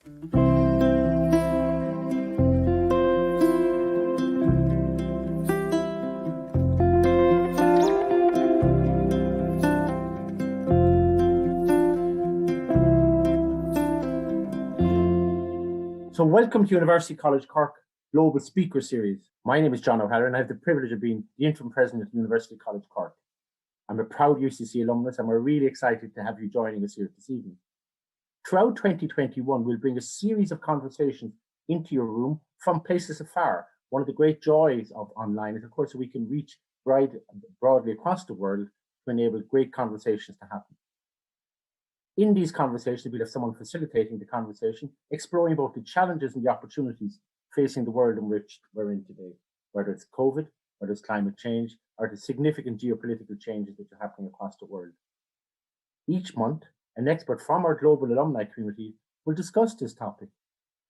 So welcome to University College Cork Global Speaker Series. My name is John O'Halloran and I have the privilege of being the interim president of University College Cork. I'm a proud UCC alumnus and we're really excited to have you joining us here this evening. Throughout 2021, we'll bring a series of conversations into your room from places afar. One of the great joys of online is, of course, that we can reach broadly across the world to enable great conversations to happen. In these conversations, we'll have someone facilitating the conversation, exploring both the challenges and the opportunities facing the world in which we're in today, whether it's COVID, whether it's climate change, or the significant geopolitical changes that are happening across the world. Each month, an expert from our global alumni community will discuss this topic,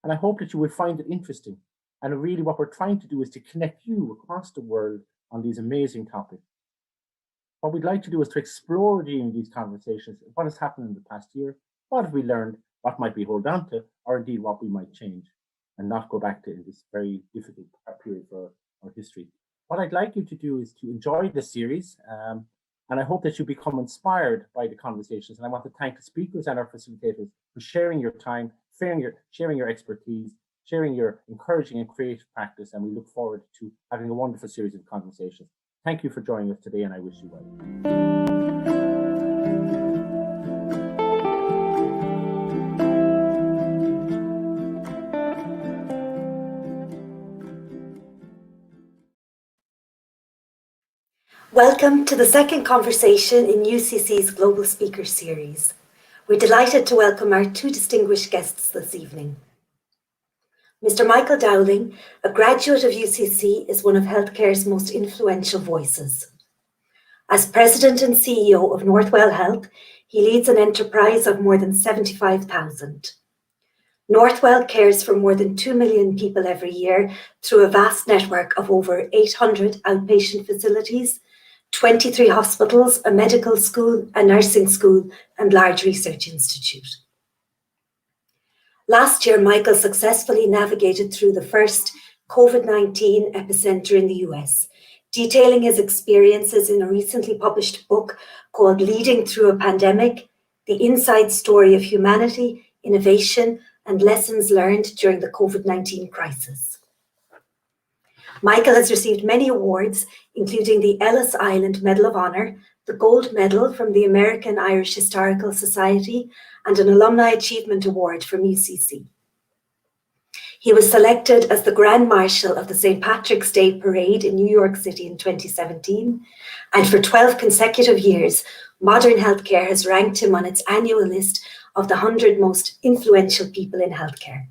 and I hope that you will find it interesting. And really what we're trying to do is to connect you across the world on these amazing topics. What we'd like to do is to explore during these conversations what has happened in the past year, what have we learned, what might we hold on to, or indeed what we might change, and not go back to this very difficult period for our history. What I'd like you to do is to enjoy this series, and I hope that you become inspired by the conversations. And I want to thank the speakers and our facilitators for sharing your time, sharing your expertise, sharing your encouraging and creative practice, and we look forward to having a wonderful series of conversations. Thank you for joining us today, and I wish you well. Welcome to the second conversation in UCC's Global Speaker Series. We're delighted to welcome our two distinguished guests this evening. Mr. Michael Dowling, a graduate of UCC, is one of healthcare's most influential voices. As President and CEO of Northwell Health, he leads an enterprise of more than 75,000. Northwell cares for more than 2 million people every year through a vast network of over 800 outpatient facilities, 23 hospitals, a medical school, a nursing school, and large research institute. Last year, Michael successfully navigated through the first COVID-19 epicenter in the US, detailing his experiences in a recently published book called Leading Through a Pandemic, The Inside Story of Humanity, Innovation, and Lessons Learned During the COVID-19 Crisis. Michael has received many awards, including the Ellis Island Medal of Honor, the Gold Medal from the American Irish Historical Society, and an Alumni Achievement Award from UCC. He was selected as the Grand Marshal of the St. Patrick's Day Parade in New York City in 2017, and for 12 consecutive years, Modern Healthcare has ranked him on its annual list of the 100 most influential people in healthcare.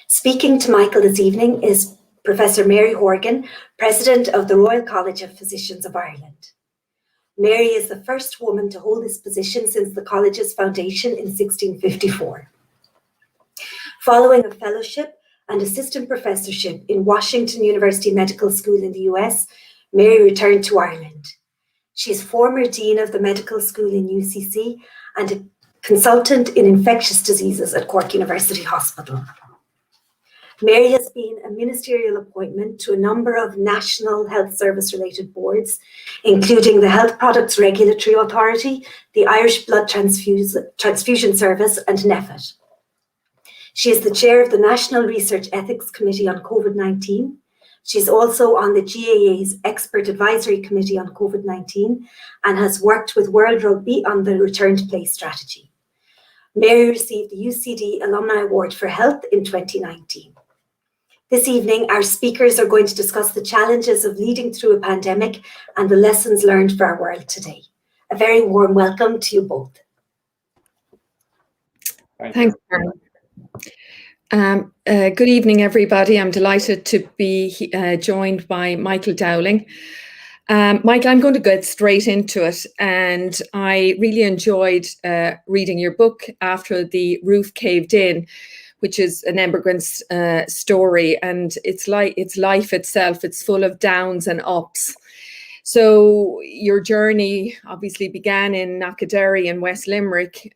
Speaking to Michael this evening is Professor Mary Horgan, President of the Royal College of Physicians of Ireland. Mary is the first woman to hold this position since the college's foundation in 1654. Following a fellowship and assistant professorship in Washington University Medical School in the US, Mary returned to Ireland. She is former Dean of the Medical School in UCC and a consultant in infectious diseases at Cork University Hospital. Mary has been a ministerial appointment to a number of national health service-related boards, including the Health Products Regulatory Authority, the Irish Blood Transfusion Service, and NEFIT. She is the chair of the National Research Ethics Committee on COVID-19. She's also on the GAA's Expert Advisory Committee on COVID-19 and has worked with World Rugby on the Return to Play strategy. Mary received the UCD Alumni Award for Health in 2019. This evening, our speakers are going to discuss the challenges of leading through a pandemic and the lessons learned for our world today. A very warm welcome to you both. Thanks, Karen. Good evening, everybody. I'm delighted to be joined by Michael Dowling. Michael, I'm going to get straight into it. And I really enjoyed reading your book after the roof caved in, which is an emigrant's story. And it's like it's life itself. It's full of downs and ups. So your journey obviously began in Knockaderry in West Limerick.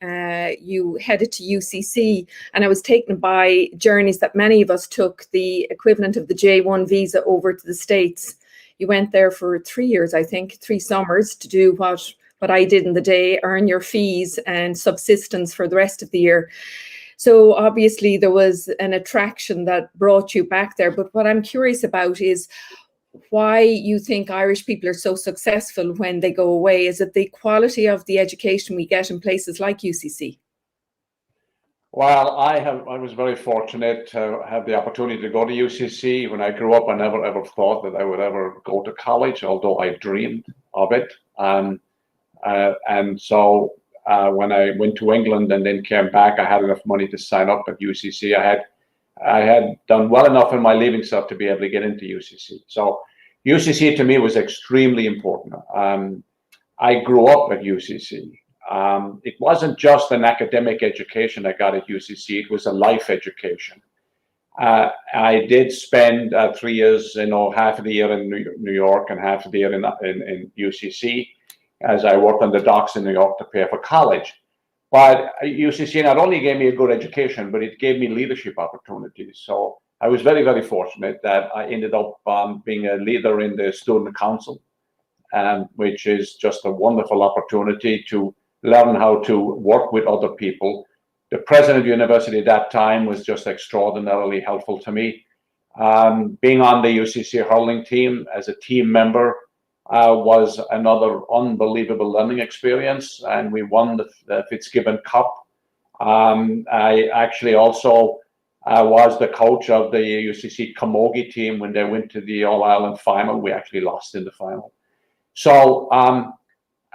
You headed to UCC, and I was taken by journeys that many of us took, the equivalent of the J1 visa over to the States. You went there for 3 years, I think, 3 summers, to do what I did in the day, earn your fees and subsistence for the rest of the year. So obviously there was an attraction that brought you back there. But what I'm curious about is why you think Irish people are so successful when they go away. Is it the quality of the education we get in places like UCC? Well, I was very fortunate to have the opportunity to go to UCC. When I grew up, I never ever thought that I would ever go to college, although I dreamed of it. And so when I went to England and then came back, I had enough money to sign up at UCC. I had done well enough in my leaving cert to be able to get into UCC. So UCC to me was extremely important. I grew up at UCC. It wasn't just an academic education I got at UCC, it was a life education. I did spend 3 years, half of the year in New York and half of the year in UCC, as I worked on the docks in New York to pay for college. But UCC not only gave me a good education, but it gave me leadership opportunities. So I was very, very fortunate that I ended up being a leader in the student council, which is just a wonderful opportunity to learn how to work with other people. The president of the university at that time was just extraordinarily helpful to me. Being on the UCC hurling team as a team member was another unbelievable learning experience, and we won the Fitzgibbon Cup. I actually also was the coach of the UCC camogie team when they went to the All-Ireland final. We actually lost in the final. So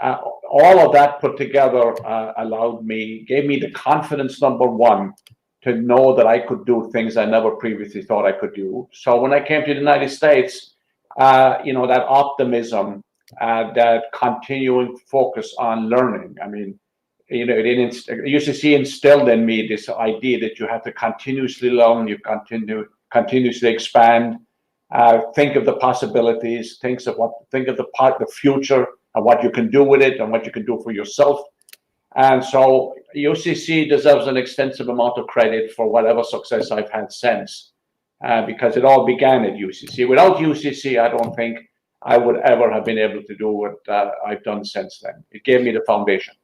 all of that put together gave me the confidence, number one, to know that I could do things I never previously thought I could do. So when I came to the United States, that optimism, that continuing focus on learning. I mean, UCC instilled in me this idea that you have to continuously learn, you continuously expand, think of the possibilities, think of the future and what you can do with it and what you can do for yourself. And so UCC deserves an extensive amount of credit for whatever success I've had since, because it all began at UCC. Without UCC, I don't think I would ever have been able to do what I've done since then. It gave me the foundation.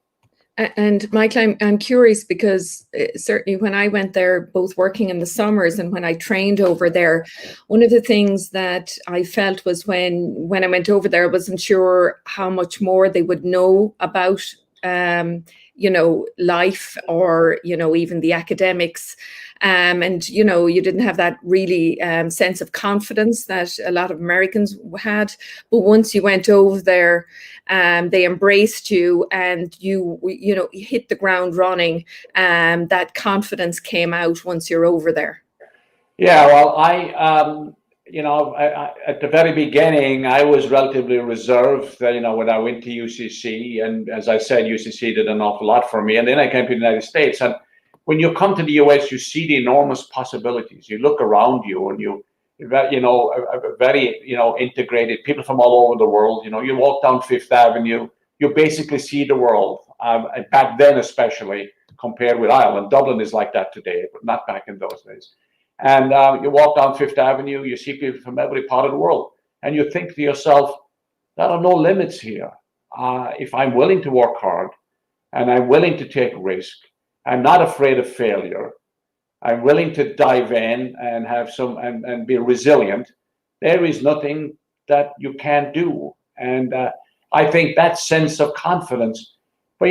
And Michael, I'm curious because certainly when I went there, both working in the summers and when I trained over there, one of the things that I felt was when I went over there, I wasn't sure how much more they would know about life or, even the academics. And, you didn't have that really sense of confidence that a lot of Americans had. But once you went over there, they embraced you and you hit the ground running. That confidence came out once you're over there. Yeah, well, at the very beginning, I was relatively reserved, when I went to UCC. And as I said, UCC did an awful lot for me. And then I came to the United States. And when you come to the US, you see the enormous possibilities. You look around you and very integrated people from all over the world. You walk down Fifth Avenue, you basically see the world. Back then, especially compared with Ireland, Dublin is like that today, but not back in those days. And you walk down Fifth Avenue, you see people from every part of the world, and you think to yourself, there are no limits here. If I'm willing to work hard and I'm willing to take risk, I'm not afraid of failure, I'm willing to dive in and have and be resilient, there is nothing that you can't do. And I think that sense of confidence, but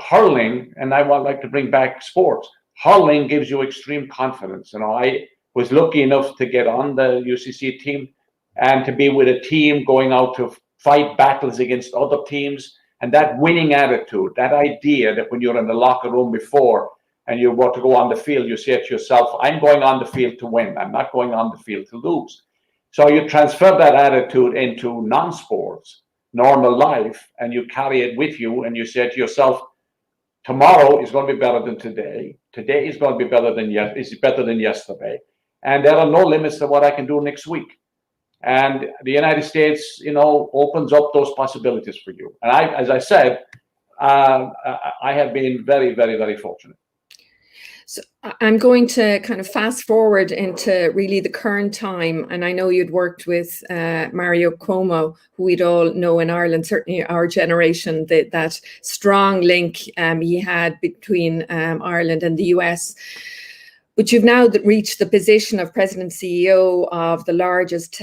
hurling, and I would like to bring back sports, hurling gives you extreme confidence. I was lucky enough to get on the UCC team and to be with a team going out to fight battles against other teams. And that winning attitude, that idea that when you're in the locker room before and you want to go on the field, you say to yourself, I'm going on the field to win. I'm not going on the field to lose. So you transfer that attitude into non-sports, normal life, and you carry it with you. And you say to yourself, tomorrow is going to be better than today. Today is going to be better than yesterday. And there are no limits to what I can do next week. And the United States, you know, opens up those possibilities for you. And as I said, I have been very, very, very fortunate. So I'm going to kind of fast forward into really the current time. And I know you'd worked with Mario Cuomo, who we'd all know in Ireland, certainly our generation, that strong link he had between Ireland and the US. But you've now reached the position of President and CEO of the largest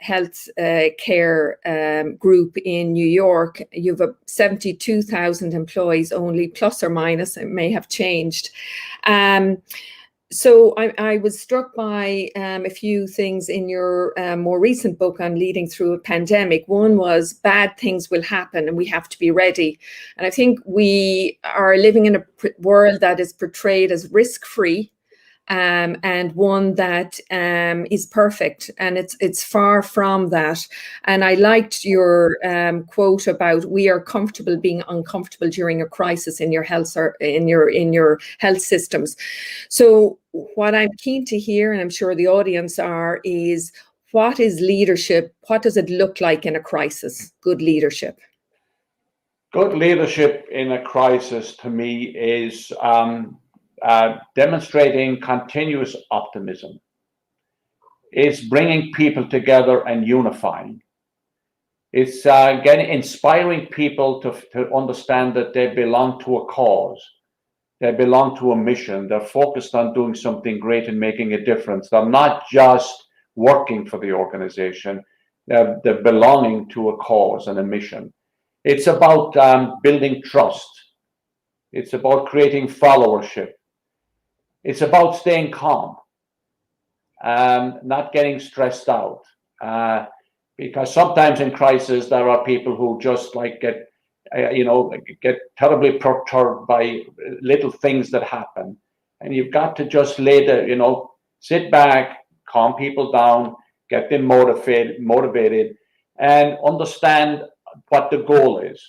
health care group in New York. You've 72,000 employees only, plus or minus, it may have changed. So I was struck by a few things in your more recent book on leading through a pandemic. One was bad things will happen and we have to be ready. And I think we are living in a world that is portrayed as risk-free. And one that is perfect, and it's far from that. And I liked your quote about we are comfortable being uncomfortable during a crisis in your health or in your health systems. So what I'm keen to hear, and I'm sure the audience are, is what is leadership? What does it look like in a crisis? Good leadership. Good leadership in a crisis, to me, is demonstrating continuous optimism. It's bringing people together and unifying. It's inspiring people to understand that they belong to a cause. They belong to a mission. They're focused on doing something great and making a difference. They're not just working for the organization. They're belonging to a cause and a mission. It's about building trust. It's about creating followership. It's about staying calm, not getting stressed out, because sometimes in crisis there are people who just get terribly perturbed by little things that happen, and you've got to just sit back, calm people down, get them motivated, and understand what the goal is.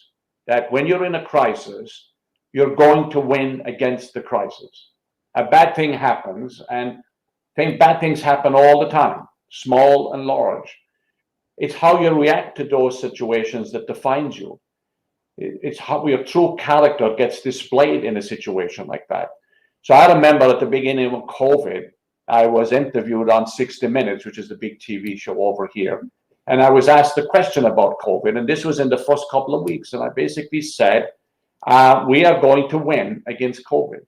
That when you're in a crisis, you're going to win against the crisis. A bad thing happens, and bad things happen all the time, small and large. It's how you react to those situations that defines you. It's how your true character gets displayed in a situation like that. So I remember at the beginning of COVID, I was interviewed on 60 Minutes, which is the big TV show over here. And I was asked a question about COVID, and this was in the first couple of weeks. And I basically said, we are going to win against COVID.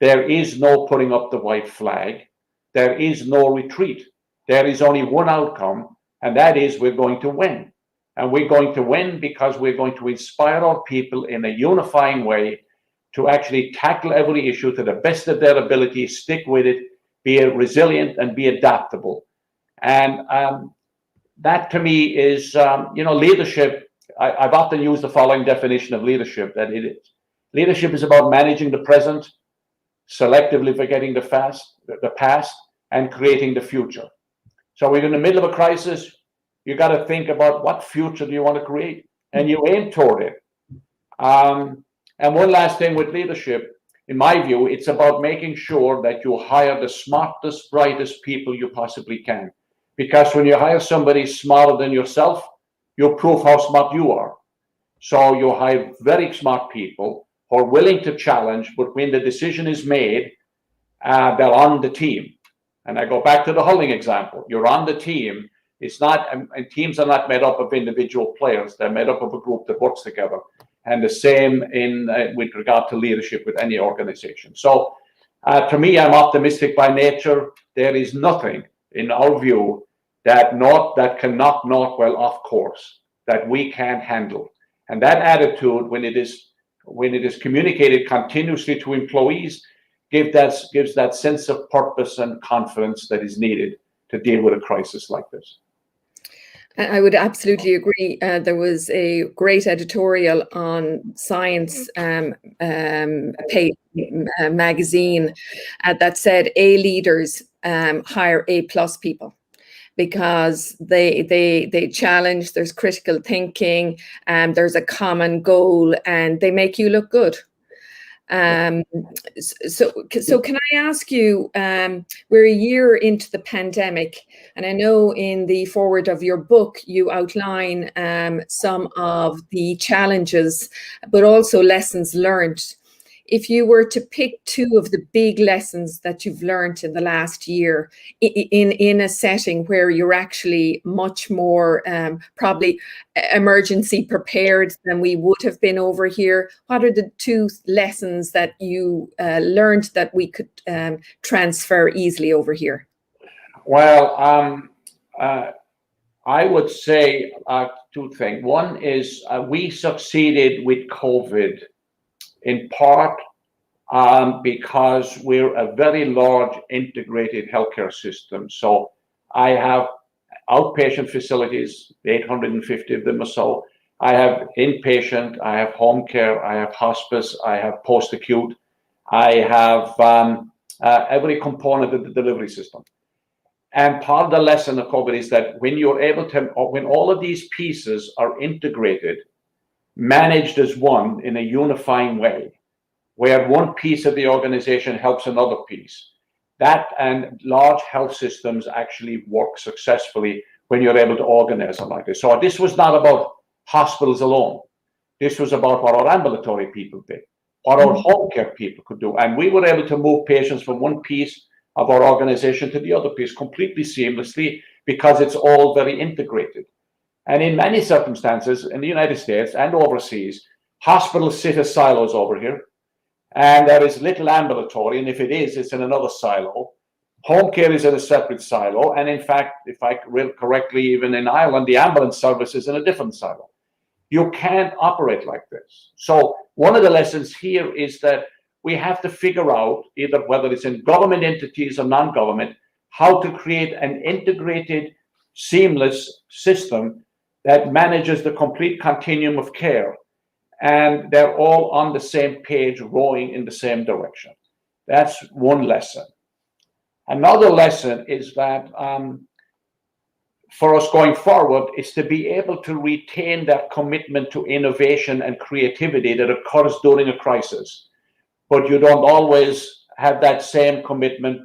There is no putting up the white flag. There is no retreat. There is only one outcome, and that is we're going to win. And we're going to win because we're going to inspire our people in a unifying way to actually tackle every issue to the best of their ability, stick with it, be resilient, and be adaptable. And that to me is, leadership. I've often used the following definition of leadership, that it is. Leadership is about managing the present, selectively forgetting the past, and creating the future. So we're in the middle of a crisis. You got to think about what future do you want to create, and you aim toward it. And one last thing with leadership, in my view, it's about making sure that you hire the smartest, brightest people you possibly can. Because when you hire somebody smarter than yourself, you prove how smart you are. So you hire very smart people who are willing to challenge, but when the decision is made, they're on the team. And I go back to the Hulling example. You're on the team. It's not, and teams are not made up of individual players. They're made up of a group that works together. And the same with regard to leadership with any organization. So to me, I'm optimistic by nature. There is nothing, in our view, that can knock Northwell off course, that we can't handle. And that attitude, when it is communicated continuously to employees, gives that sense of purpose and confidence that is needed to deal with a crisis like this. I would absolutely agree. There was a great editorial on Science magazine that said A leaders hire A+ people, because they challenge, there's critical thinking, and there's a common goal, and they make you look good. So can I ask you, we're a year into the pandemic, and I know in the foreword of your book, you outline some of the challenges, but also lessons learned. If you were to pick two of the big lessons that you've learned in the last year in a setting where you're actually much more probably emergency prepared than we would have been over here, what are the two lessons that you learned that we could transfer easily over here? Well, I would say two things. One is we succeeded with COVID in part because we're a very large integrated healthcare system. So I have outpatient facilities, 850 of them or so. I have inpatient, I have home care, I have hospice, I have post-acute. I have every component of the delivery system. And part of the lesson of COVID is that when you're able to, when all of these pieces are integrated, managed as one in a unifying way, where one piece of the organization helps another piece. That and large health systems actually work successfully when you're able to organize them like this. So this was not about hospitals alone. This was about what our ambulatory people did, what our home care people could do. And we were able to move patients from one piece of our organization to the other piece completely seamlessly because it's all very integrated. And in many circumstances in the United States and overseas, hospitals sit as silos over here, and there is little ambulatory, and if it is, it's in another silo. Home care is in a separate silo, and in fact, if I read correctly, even in Ireland, the ambulance service is in a different silo. You can't operate like this. So one of the lessons here is that we have to figure out, either whether it's in government entities or non-government, how to create an integrated, seamless system that manages the complete continuum of care, and they're all on the same page, rowing in the same direction. That's one lesson. Another lesson is that for us going forward is to be able to retain that commitment to innovation and creativity that occurs during a crisis, but you don't always have that same commitment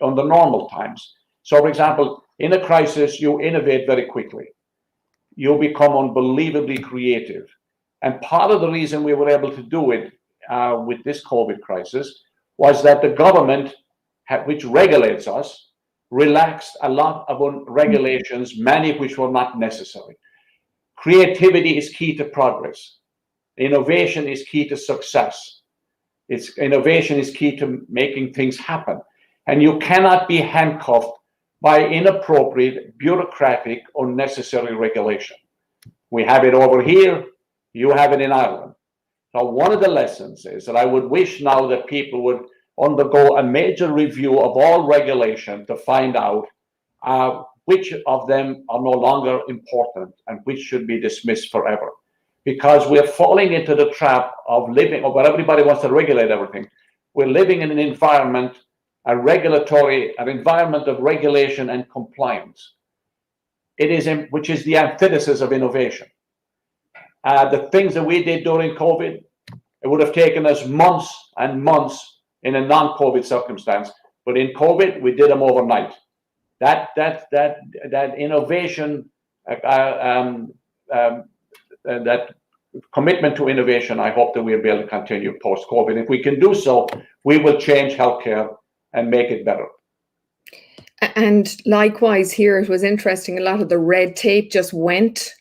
under normal times. So, for example, in a crisis, you innovate very quickly. You become unbelievably creative. And part of the reason we were able to do it with this COVID crisis was that the government, which regulates us, relaxed a lot of regulations, many of which were not necessary. Creativity is key to progress. Innovation is key to success. Innovation is key to making things happen. And you cannot be handcuffed by inappropriate, bureaucratic, unnecessary regulation. We have it over here. You have it in Ireland. Now, one of the lessons is that I would wish now that people would undergo a major review of all regulation to find out which of them are no longer important and which should be dismissed forever. Because we're falling into the trap of living, or where everybody wants to regulate everything. We're living in an environment, an environment of regulation and compliance. Which is the antithesis of innovation. The things that we did during COVID, it would have taken us months and months in a non-COVID circumstance, but in COVID, we did them overnight. That innovation, that commitment to innovation, I hope that we'll be able to continue post-COVID. If we can do so, we will change healthcare and make it better. And likewise here, it was interesting, a lot of the red tape just went,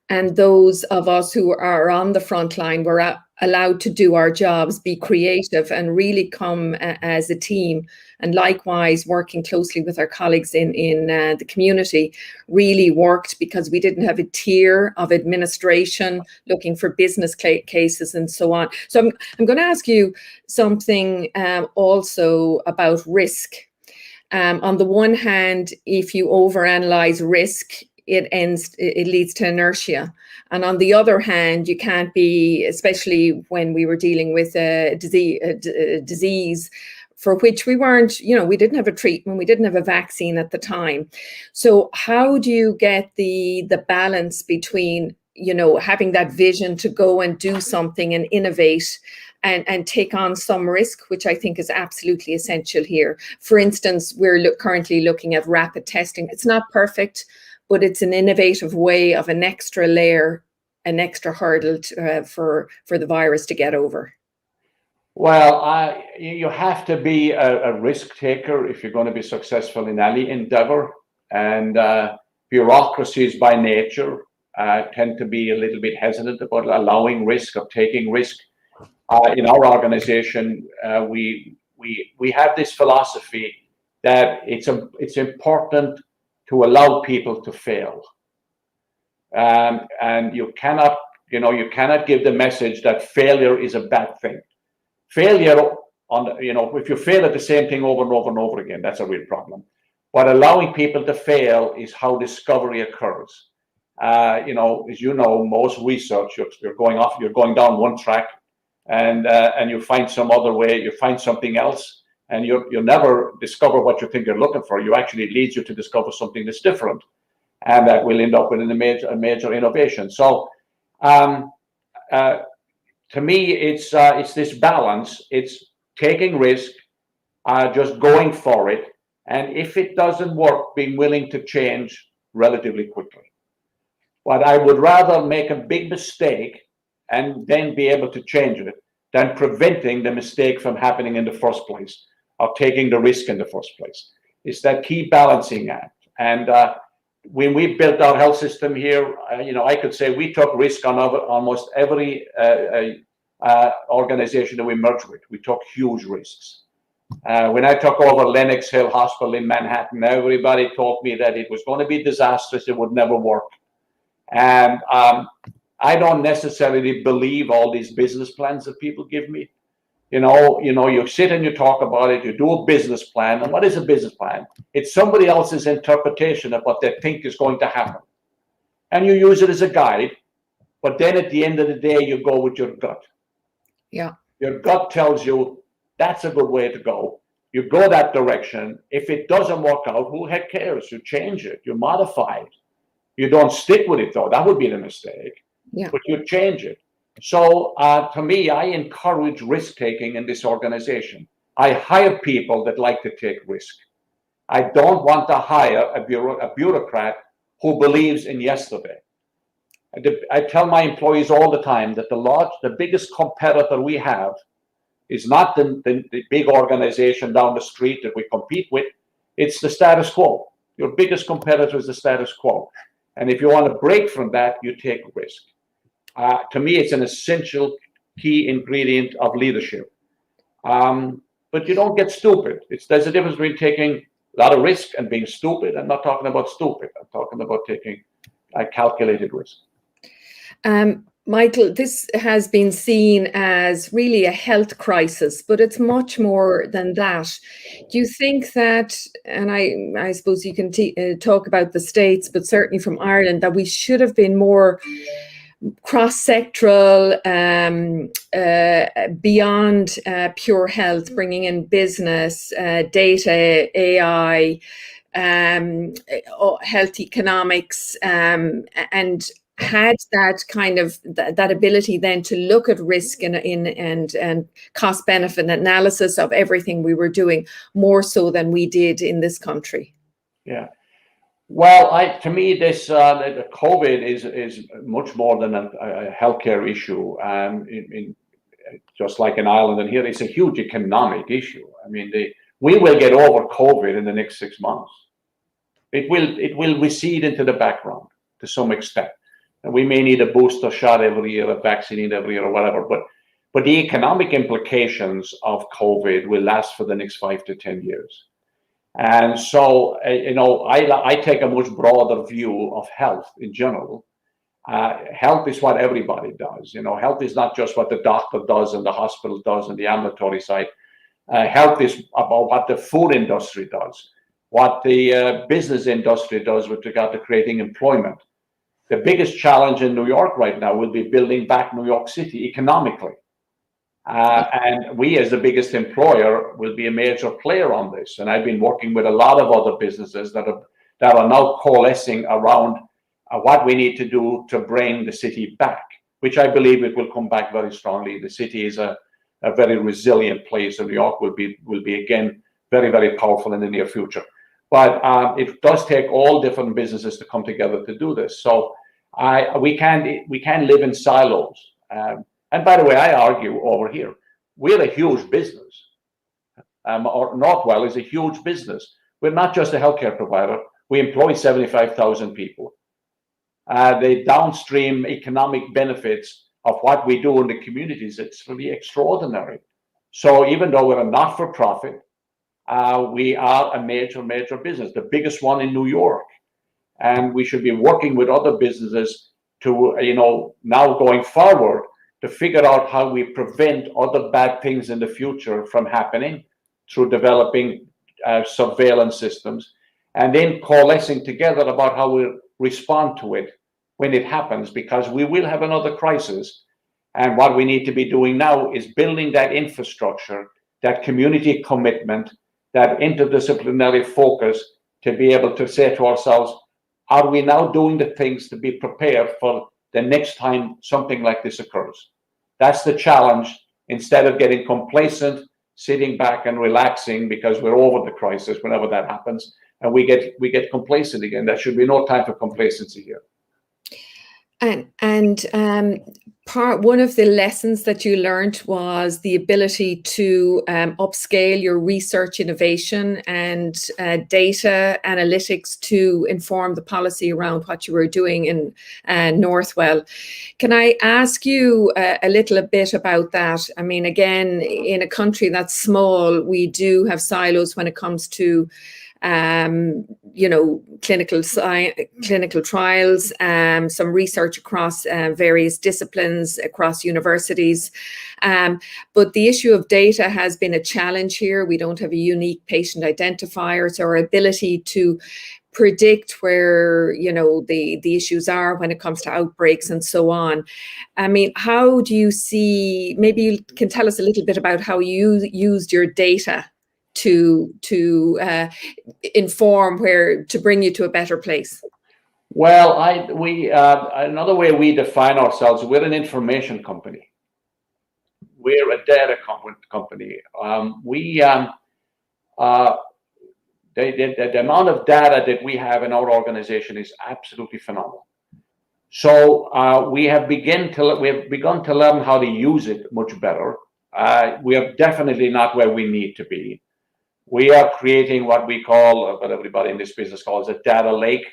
and those of us who are on the front line were allowed to do our jobs, be creative, and really come as a team. And likewise, working closely with our colleagues in the community really worked, because we didn't have a tier of administration looking for business cases and so on. So I'm going to ask you something also about risk. On the one hand, if you overanalyze risk, it leads to inertia. And on the other hand, you can't be, especially when we were dealing with a disease for which we weren't, we didn't have a treatment, we didn't have a vaccine at the time. So how do you get the balance between, having that vision to go and do something and innovate, and take on some risk, which I think is absolutely essential here. For instance, we're currently looking at rapid testing. It's not perfect, but it's an innovative way of an extra layer, an extra hurdle for the virus to get over. Well, you have to be a risk taker if you're going to be successful in any endeavor. And bureaucracies by nature tend to be a little bit hesitant about allowing risk or taking risk. In our organization, we have this philosophy that it's important to allow people to fail. And you cannot give the message that failure is a bad thing. Failure if you fail at the same thing over and over and over again, that's a real problem. But allowing people to fail is how discovery occurs. As you know, most research, you're going down one track, and you find some other way, you find something else, and you never discover what you think you're looking for. You actually leads you to discover something that's different, and that will end up with a major innovation. So, to me, it's this balance. It's taking risk, just going for it, and if it doesn't work, being willing to change relatively quickly. But I would rather make a big mistake and then be able to change it than preventing the mistake from happening in the first place, or taking the risk in the first place. It's that key balancing act. And when we built our health system here, I could say we took risk on almost every organization that we merged with. We took huge risks. When I took over Lenox Hill Hospital in Manhattan, everybody told me that it was going to be disastrous, it would never work. And I don't necessarily believe all these business plans that people give me. You sit and you talk about it, you do a business plan. And what is a business plan? It's somebody else's interpretation of what they think is going to happen. And you use it as a guide, but then at the end of the day, you go with your gut. Yeah. Your gut tells you that's a good way to go. You go that direction. If it doesn't work out, who heck cares? You change it, you modify it. You don't stick with it, though. That would be the mistake. Yeah. But you change it. So to me, I encourage risk-taking in this organization. I hire people that like to take risk. I don't want to hire a bureaucrat who believes in yesterday. I tell my employees all the time that the biggest competitor we have is not the big organization down the street that we compete with. It's the status quo. Your biggest competitor is the status quo. And if you want to break from that, you take risk. To me, it's an essential key ingredient of leadership. But you don't get stupid. There's a difference between taking a lot of risk and being stupid. I'm not talking about stupid. I'm talking about taking a calculated risk. Michael, this has been seen as really a health crisis, but it's much more than that. Do you think that, and I suppose you can talk about the States, but certainly from Ireland, that we should have been more cross-sectoral, beyond pure health, bringing in business, data, AI, health economics, and had that kind of that ability then to look at risk and cost benefit analysis of everything we were doing, more so than we did in this country? Yeah. Well, to me, this the COVID is much more than a healthcare issue. Just like in Ireland and here, it's a huge economic issue. I mean, we will get over COVID in the next 6 months. It will recede into the background to some extent. And we may need a booster shot every year, a vaccine every year, or whatever. But the economic implications of COVID will last for the next 5 to 10 years. And so, I take a much broader view of health in general. Health is what everybody does. Health is not just what the doctor does and the hospital does and the ambulatory side. Health is about what the food industry does, what the business industry does with regard to creating employment. The biggest challenge in New York right now will be building back New York City economically. And we, as the biggest employer, will be a major player on this. And I've been working with a lot of other businesses that are now coalescing around what we need to do to bring the city back, which I believe it will come back very strongly. The city is a a very resilient place, and New York will be again very, very powerful in the near future. But it does take all different businesses to come together to do this. So we can't live in silos. And by the way, I argue over here, we're a huge business. Or Northwell is a huge business. We're not just a healthcare provider. We employ 75,000 people. The downstream economic benefits of what we do in the communities, it's really extraordinary. So even though we're a not-for-profit, we are a major business, the biggest one in New York. And we should be working with other businesses to, now going forward, to figure out how we prevent other bad things in the future from happening through developing surveillance systems, and then coalescing together about how we respond to it when it happens, because we will have another crisis. And what we need to be doing now is building that infrastructure, that community commitment, that interdisciplinary focus to be able to say to ourselves, are we now doing the things to be prepared for the next time something like this occurs? That's the challenge. Instead of getting complacent, sitting back and relaxing because we're over the crisis whenever that happens, and we get complacent again. There should be no time for complacency here. And one of the lessons that you learned was the ability to upscale your research innovation and data analytics to inform the policy around what you were doing in Northwell. Can I ask you a little bit about that? I mean, again, in a country that's small, we do have silos when it comes to clinical trials, some research across various disciplines, across universities. But the issue of data has been a challenge here. We don't have a unique patient identifier, so our ability to predict where the issues are when it comes to outbreaks and so on. I mean, how do you see, maybe you can tell us a little bit about how you used your data to inform to bring you to a better place? Well, another way we define ourselves, we're an information company. We're a data company. The amount of data that we have in our organization is absolutely phenomenal. So we have begun to learn how to use it much better. We are definitely not where we need to be. We are creating what we call, what everybody in this business calls a data lake,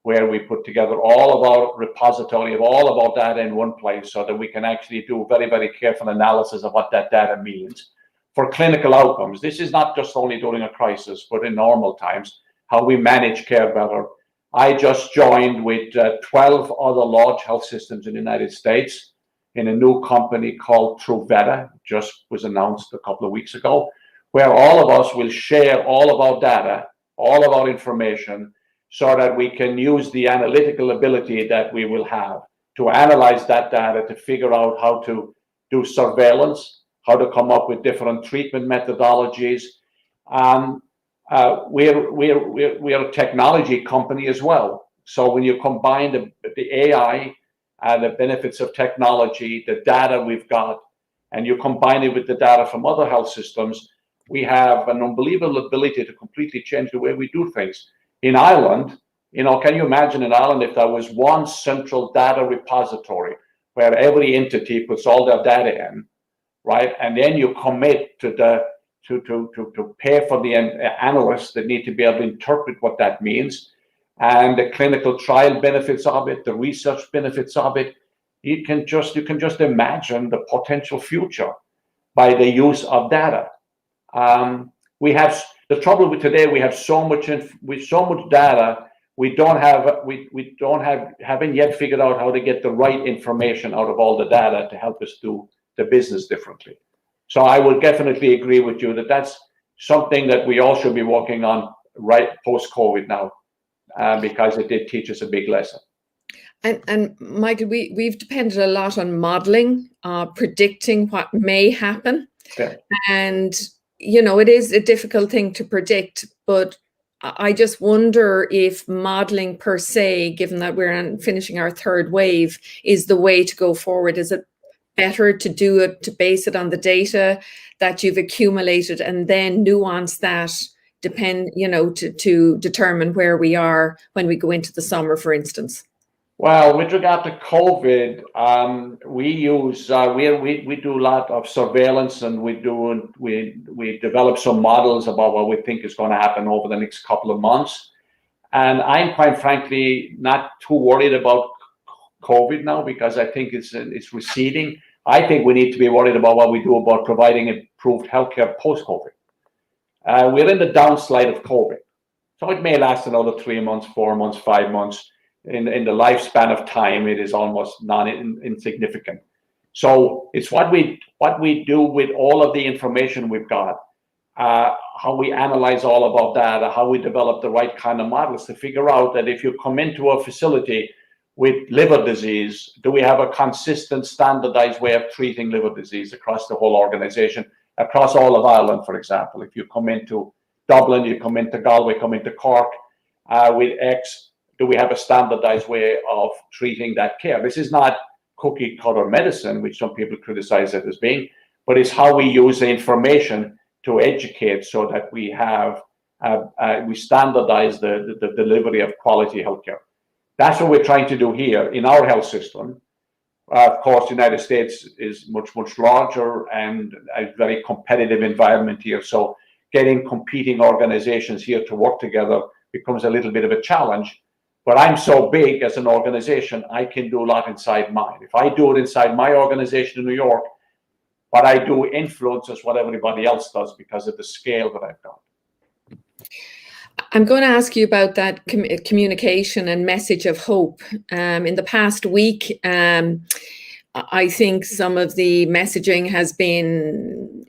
where we put together all of our repository of all of our data in one place so that we can actually do very, very careful analysis of what that data means for clinical outcomes. This is not just only during a crisis, but in normal times, how we manage care better. I just joined with 12 other large health systems in the United States in a new company called Truveta, just was announced a couple of weeks ago, where all of us will share all of our data, all of our information, so that we can use the analytical ability that we will have to analyze that data to figure out how to do surveillance, how to come up with different treatment methodologies. We're a technology company as well. So when you combine the AI, the benefits of technology, the data we've got, and you combine it with the data from other health systems, we have an unbelievable ability to completely change the way we do things. In Ireland, can you imagine in Ireland if there was one central data repository where every entity puts all their data in, right? And then you commit to pay for the analysts that need to be able to interpret what that means, and the clinical trial benefits of it, the research benefits of it. You can just imagine the potential future by the use of data. We have the trouble with today. We have so much data. We haven't yet figured out how to get the right information out of all the data to help us do the business differently. So I will definitely agree with you that that's something that we all should be working on right post-COVID now, because it did teach us a big lesson. And Michael, we've depended a lot on modeling, predicting what may happen. Yeah. And it is a difficult thing to predict, but I just wonder if modeling per se, given that we're finishing our third wave, is the way to go forward. Is it better to do it, to base it on the data that you've accumulated and then nuance that to determine where we are when we go into the summer, for instance? Well, with regard to COVID, we use we do a lot of surveillance, and we develop some models about what we think is going to happen over the next couple of months. And I'm quite frankly not too worried about COVID now, because I think it's receding. I think we need to be worried about what we do about providing improved healthcare post-COVID. We're in the downslide of COVID, so it may last another 3 months, 4 months, 5 months. In the lifespan of time, it is almost insignificant. So it's what we do with all of the information we've got, how we analyze all of our data, how we develop the right kind of models to figure out that if you come into a facility with liver disease, do we have a consistent, standardized way of treating liver disease across the whole organization, across all of Ireland, for example? If you come into Dublin, you come into Galway, come into Cork with X, do we have a standardized way of treating that care? This is not cookie cutter medicine, which some people criticize it as being, but it's how we use the information to educate so that we have we standardize the delivery of quality healthcare. That's what we're trying to do here in our health system. Of course, the United States is much, much larger and a very competitive environment here. So getting competing organizations here to work together becomes a little bit of a challenge. But I'm so big as an organization, I can do a lot inside mine. If I do it inside my organization in New York, what I do influences what everybody else does because of the scale that I've got. I'm going to ask you about that communication and message of hope. In the past week, I think some of the messaging has been,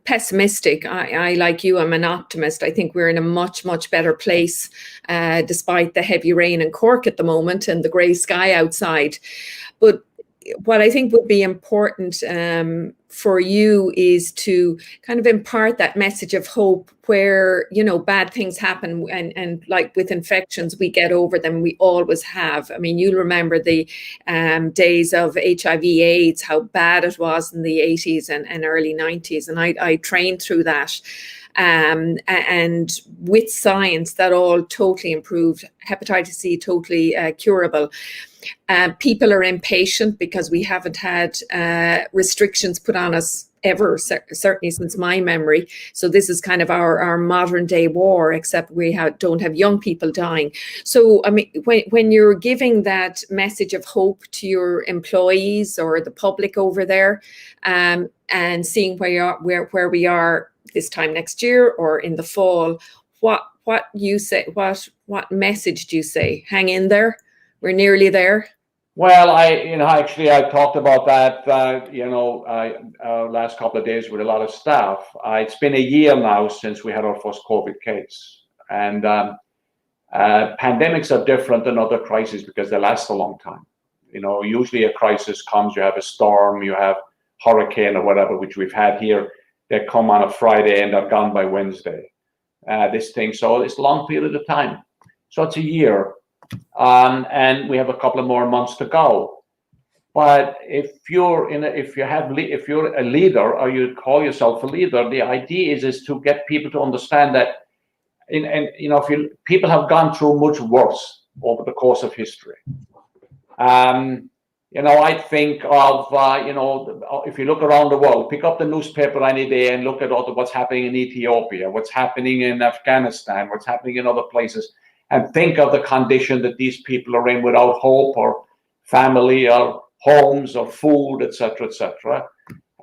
pessimistic. I, like you, I'm an optimist. I think we're in a much, much better place, despite the heavy rain in Cork at the moment and the grey sky outside. But what I think would be important for you is to kind of impart that message of hope where, bad things happen and like with infections, we get over them. We always have. I mean, you'll remember the days of HIV/AIDS, how bad it was in the 80s and early 90s. And I trained through that. And with science, that all totally improved. Hepatitis C, totally curable. People are impatient because we haven't had restrictions put on us ever, certainly since my memory. So this is kind of our modern day war, except we don't have young people dying. So, I mean, when you're giving that message of hope to your employees or the public over there, and seeing where we are this time next year or in the fall, what you say, what message do you say? Hang in there. We're nearly there. Well, I talked about that, last couple of days with a lot of staff. It's been a year now since we had our first COVID case. And pandemics are different than other crises because they last a long time. Usually a crisis comes, you have a storm, you have hurricane or whatever, which we've had here. They come on a Friday and they're gone by Wednesday. So it's a long period of time. So it's a year. And we have a couple of more months to go. But if you're a leader or you call yourself a leader, the idea is to get people to understand that, people have gone through much worse over the course of history. I think of, if you look around the world, pick up the newspaper any day and look at what's happening in Ethiopia, what's happening in Afghanistan, what's happening in other places. And think of the condition that these people are in without hope or family or homes or food, etc., etc.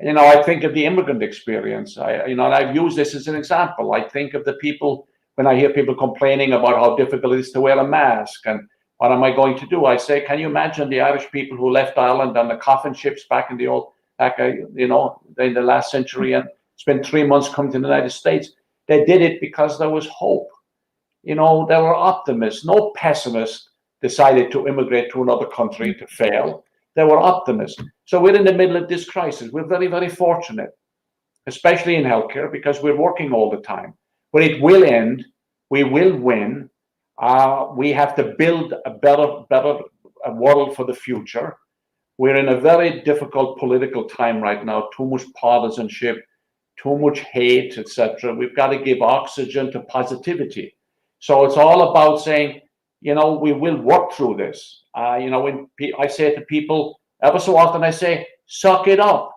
I think of the immigrant experience. I've used this as an example. I think of the people, when I hear people complaining about how difficult it is to wear a mask and what am I going to do? I say, can you imagine the Irish people who left Ireland on the coffin ships back in the last century and spent 3 months coming to the United States? They did it because there was hope. They were optimists. No pessimist decided to immigrate to another country to fail. They were optimists. So we're in the middle of this crisis. We're very, very fortunate, especially in healthcare, because we're working all the time. But it will end. We will win. We have to build a better world for the future. We're in a very difficult political time right now, too much partisanship, too much hate, etc. We've got to give oxygen to positivity. So it's all about saying, we will work through this. When I say to people, ever so often I say, suck it up.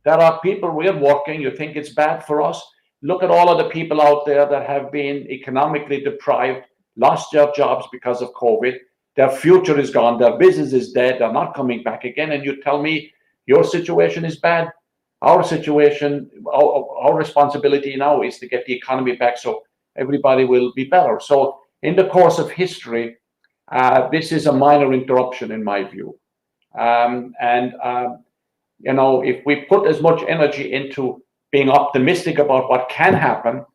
There are people, we're working, you think it's bad for us? Look at all of the people out there that have been economically deprived, lost their jobs because of COVID. Their future is gone, their business is dead, they're not coming back again. And you tell me your situation is bad? Our situation, our responsibility now is to get the economy back so everybody will be better. So in the course of history, this is a minor interruption in my view. If we put as much energy into being optimistic about what can happen,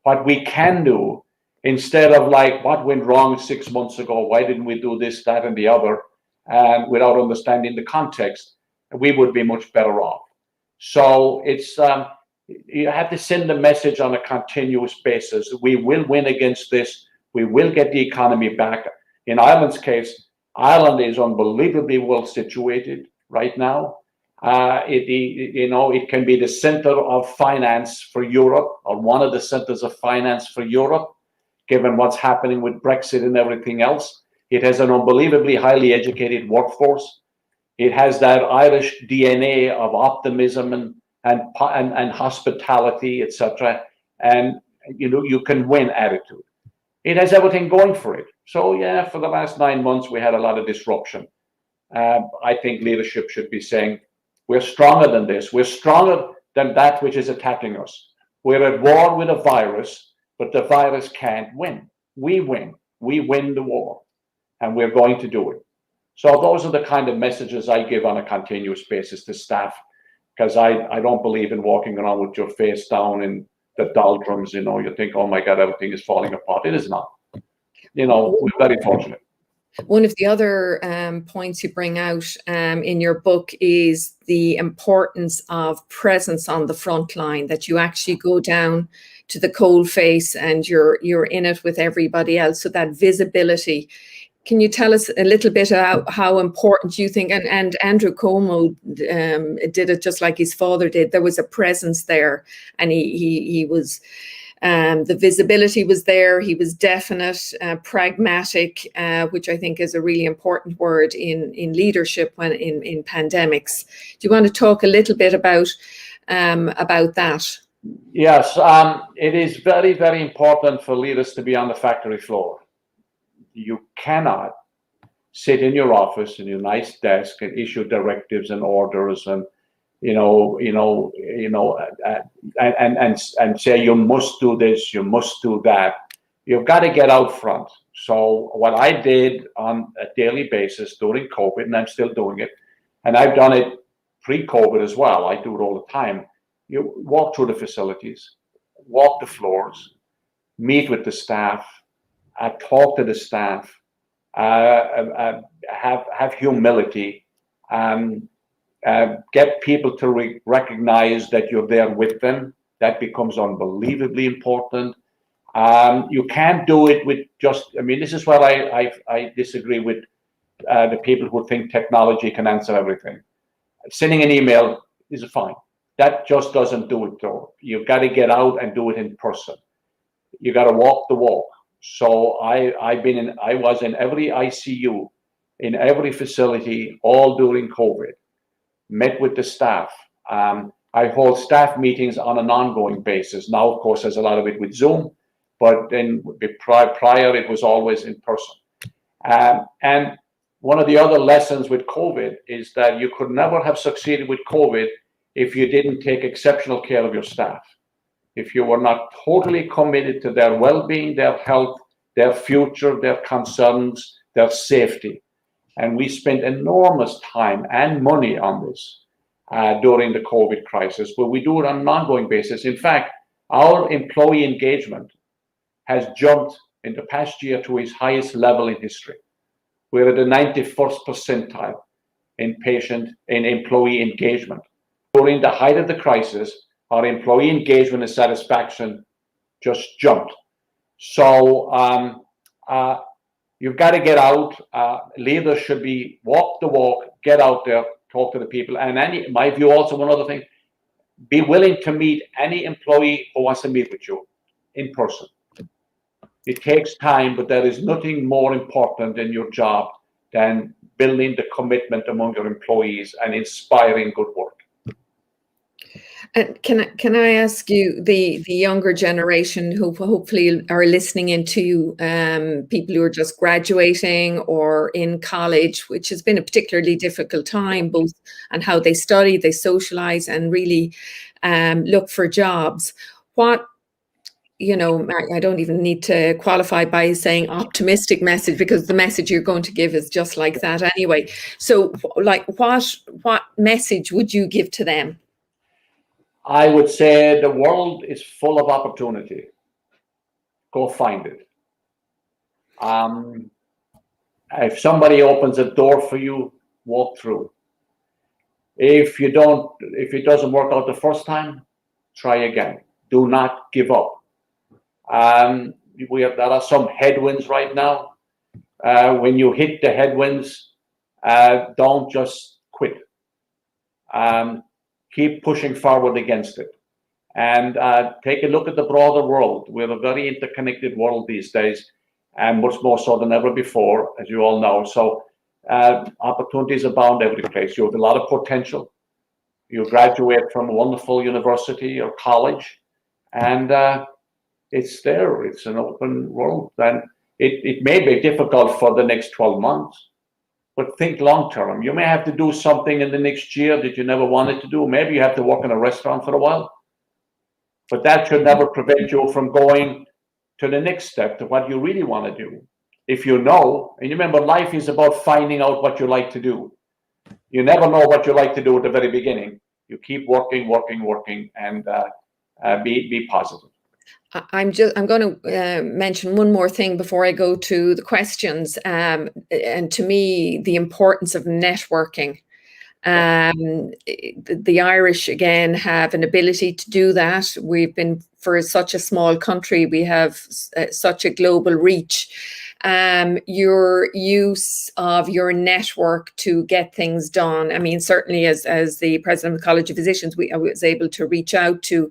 what we can do, instead of like what went wrong 6 months ago, why didn't we do this, that, and the other, and without understanding the context, we would be much better off. So it's you have to send a message on a continuous basis. We will win against this. We will get the economy back. In Ireland's case, Ireland is unbelievably well situated right now. It can be the center of finance for Europe, or one of the centers of finance for Europe, given what's happening with Brexit and everything else. It has an unbelievably highly educated workforce. It has that Irish DNA of optimism and hospitality, etc. And you can win attitude. It has everything going for it. So yeah, for the last 9 months, we had a lot of disruption. I think leadership should be saying, we're stronger than this. We're stronger than that which is attacking us. We're at war with a virus, but the virus can't win. We win. We win the war, and we're going to do it. So those are the kind of messages I give on a continuous basis to staff, because I don't believe in walking around with your face down in the doldrums. You think, oh my God, everything is falling apart. It is not. We're very fortunate. One of the other points you bring out in your book is the importance of presence on the front line, that you actually go down to the coal face and you're in it with everybody else. So that visibility. Can you tell us a little bit about how important you think, and Andrew Cuomo did it just like his father did. There was a presence there, and he was, the visibility was there. He was definite, pragmatic, which I think is a really important word in leadership when in pandemics. Do you want to talk a little bit about that? Yes, it is very, very important for leaders to be on the factory floor. You cannot sit in your office in your nice desk and issue directives and orders and and say you must do this, you must do that. You've got to get out front. So what I did on a daily basis during COVID, and I'm still doing it, and I've done it pre-COVID as well. I do it all the time. You walk through the facilities, walk the floors, meet with the staff. Talk to the staff, have humility, get people to recognize that you're there with them. That becomes unbelievably important. You can't do it with just, this is where I disagree with the people who think technology can answer everything. Sending an email is fine. That just doesn't do it though. You've got to get out and do it in person. You got to walk the walk. So I was in every ICU, in every facility, all during COVID, met with the staff. I hold staff meetings on an ongoing basis. Now, of course, there's a lot of it with Zoom, but then prior, it was always in person. And one of the other lessons with COVID is that you could never have succeeded with COVID if you didn't take exceptional care of your staff. If you were not totally committed to their well-being, their health, their future, their concerns, their safety. And we spent enormous time and money on this during the COVID crisis, but we do it on an ongoing basis. In fact, our employee engagement has jumped in the past year to its highest level in history. We're at the 91st percentile in employee engagement. During the height of the crisis, our employee engagement and satisfaction just jumped. So you've got to get out. Leaders should walk the walk, get out there, talk to the people. And my view also, one other thing, be willing to meet any employee who wants to meet with you in person. It takes time, but there is nothing more important in your job than building the commitment among your employees and inspiring good work. And can I ask you, the younger generation who hopefully are listening into people who are just graduating or in college, which has been a particularly difficult time, both on how they study, they socialize, and really look for jobs. What, I don't even need to qualify by saying optimistic message, because the message you're going to give is just like that anyway. So, like, what message would you give to them? I would say the world is full of opportunity. Go find it. If somebody opens a door for you, walk through. If it doesn't work out the first time, try again. Do not give up. There are some headwinds right now. When you hit the headwinds, don't just quit. Keep pushing forward against it, and take a look at the broader world. We're a very interconnected world these days, and much more so than ever before, as you all know. So opportunities abound every place. You have a lot of potential. You graduate from a wonderful university or college, and it's there. It's an open world. And it may be difficult for the next 12 months. But think long term. You may have to do something in the next year that you never wanted to do. Maybe you have to work in a restaurant for a while. But that should never prevent you from going to the next step, to what you really want to do. If you know, and you remember, life is about finding out what you like to do. You never know what you like to do at the very beginning. You keep working, and be positive. I'm going to mention one more thing before I go to the questions. And to me, the importance of networking. The Irish, again, have an ability to do that. We've been, for such a small country, we have such a global reach. Your use of your network to get things done. I mean, certainly as the president of the College of Physicians, I was able to reach out to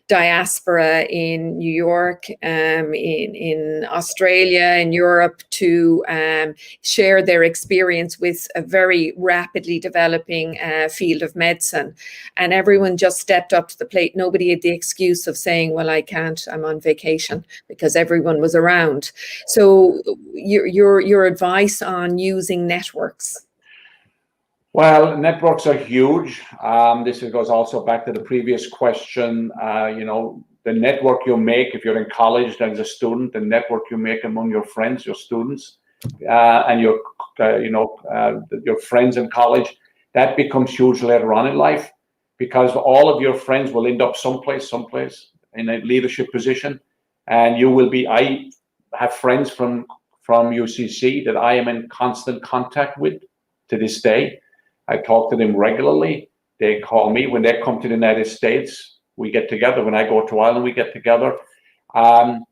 diaspora in New York, in Australia, in Europe, to share their experience with a very rapidly developing field of medicine. And everyone just stepped up to the plate. Nobody had the excuse of saying, well, I can't, I'm on vacation, because everyone was around. So your advice on using networks? Well, networks are huge. This goes also back to the previous question. The network you make if you're in college as a student, the network you make among your friends, your students, and your friends in college, that becomes huge later on in life, because all of your friends will end up someplace in a leadership position, and you will be. I have friends from UCC that I am in constant contact with to this day. I talk to them regularly. They call me when they come to the United States. We get together. When I go to Ireland, we get together. And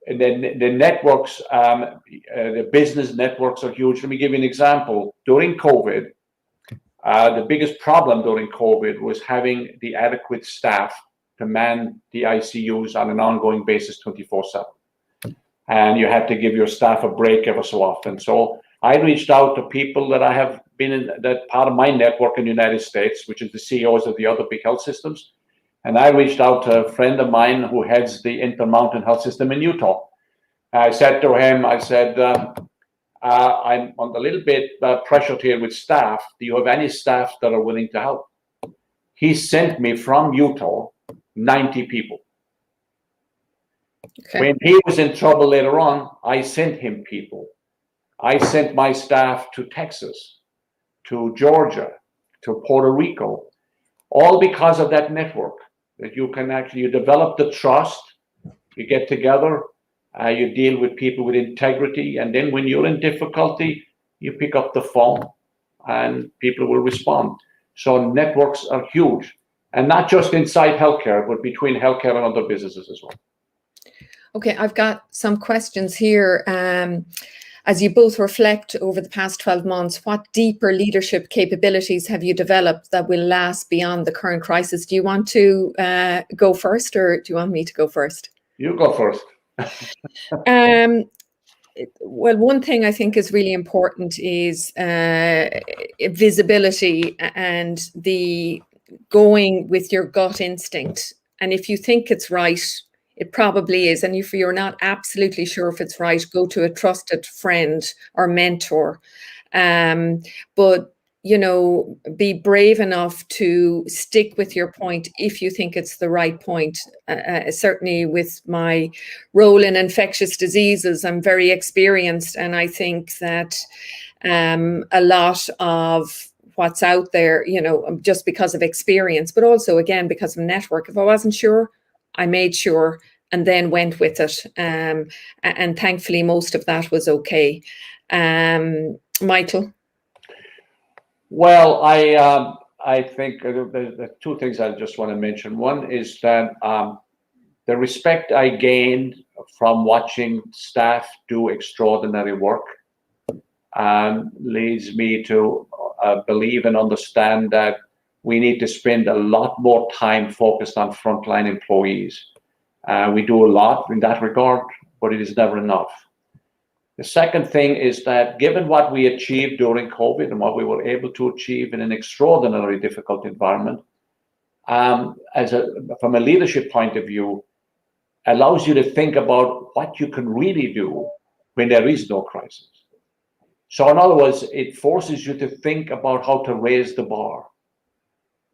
then the networks, the business networks are huge. Let me give you an example. During COVID, the biggest problem during COVID was having the adequate staff to man the ICUs on an ongoing basis 24/7. And you had to give your staff a break ever so often. So I reached out to people that I have been in, that part of my network in the United States, which is the CEOs of the other big health systems. And I reached out to a friend of mine who heads the Intermountain Health System in Utah. I said to him, I'm under a little bit pressured here with staff. Do you have any staff that are willing to help? He sent me from Utah 90 people. Okay. When he was in trouble later on, I sent him people. I sent my staff to Texas, to Georgia, to Puerto Rico, all because of that network, that you can you develop the trust, you get together, you deal with people with integrity, and then when you're in difficulty, you pick up the phone and people will respond. So networks are huge, and not just inside healthcare, but between healthcare and other businesses as well. Okay, I've got some questions here. as you both reflect over the past 12 months, what deeper leadership capabilities have you developed that will last beyond the current crisis? Do you want to go first, or do you want me to go first? You go first. Well, one thing I think is really important is visibility and the going with your gut instinct. And if you think it's right, it probably is. And if you're not absolutely sure if it's right, go to a trusted friend or mentor. But, you know, be brave enough to stick with your point if you think it's the right point. Certainly with my role in infectious diseases, I'm very experienced. And I think that a lot of what's out there, you know, just because of experience, but also, again, because of network. If I wasn't sure, I made sure and then went with it. And thankfully, most of that was okay. Michael? Well, I think there's two things I just want to mention. One is that the respect I gained from watching staff do extraordinary work leads me to believe and understand that we need to spend a lot more time focused on frontline employees. We do a lot in that regard, but it is never enough. The second thing is that given what we achieved during COVID and what we were able to achieve in an extraordinarily difficult environment, from a leadership point of view, allows you to think about what you can really do when there is no crisis. So in other words, it forces you to think about how to raise the bar,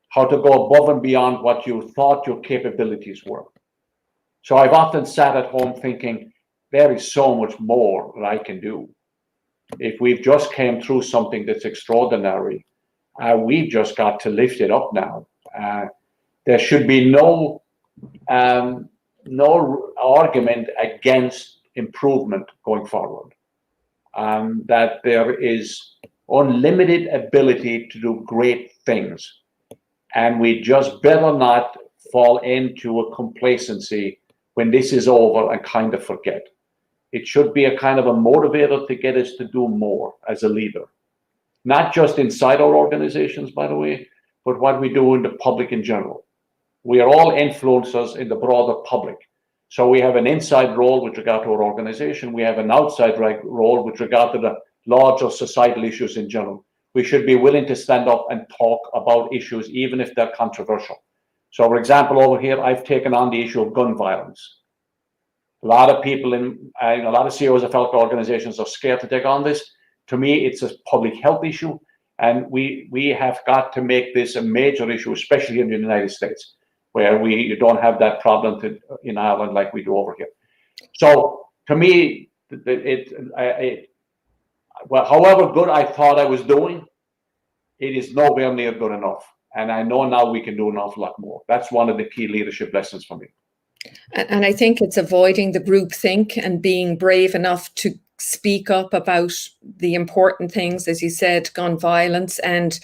how to go above and beyond what you thought your capabilities were. So I've often sat at home thinking, there is so much more that I can do. If we've just came through something that's extraordinary, we've just got to lift it up now. There should be no argument against improvement going forward. That there is unlimited ability to do great things. And we just better not fall into a complacency when this is over and kind of forget. It should be a kind of a motivator to get us to do more as a leader. Not just inside our organizations, by the way, but what we do in the public in general. We are all influencers in the broader public. So we have an inside role with regard to our organization. We have an outside role with regard to the larger societal issues in general. We should be willing to stand up and talk about issues, even if they're controversial. So, for example, over here, I've taken on the issue of gun violence. A lot of people a lot of CEOs of health organizations are scared to take on this. To me, it's a public health issue, and we have got to make this a major issue, especially in the United States, where you don't have that problem in Ireland like we do over here. So, to me, however good I thought I was doing, it is nowhere near good enough. And I know now we can do an awful lot more. That's one of the key leadership lessons for me. And I think it's avoiding the groupthink and being brave enough to speak up about the important things, as you said, gun violence, and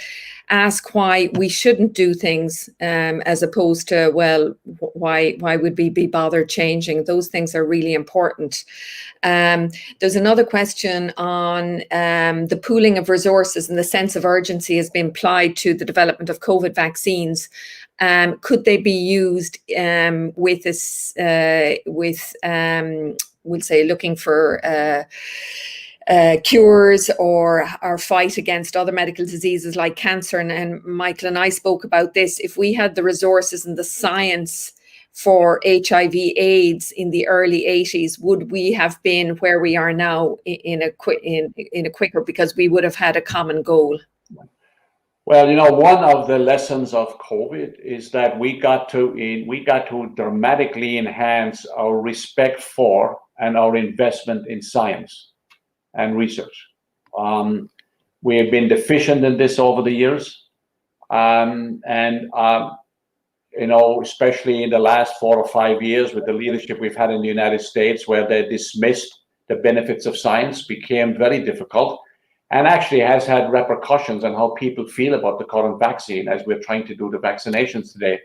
ask why we shouldn't do things, as opposed to, well, why would we be bothered changing? Those things are really important. There's another question on the pooling of resources and the sense of urgency has been applied to the development of COVID vaccines. Could they be used with this, we'll say, looking for cures or fight against other medical diseases like cancer? And Michael and I spoke about this. If we had the resources and the science for HIV/AIDS in the early 80s, would we have been where we are now in a quicker, because we would have had a common goal? Well, one of the lessons of COVID is that we got to dramatically enhance our respect for and our investment in science and research. We have been deficient in this over the years, especially in the last 4 or 5 years with the leadership we've had in the United States, where they dismissed the benefits of science, became very difficult, and actually has had repercussions on how people feel about the current vaccine as we're trying to do the vaccinations today.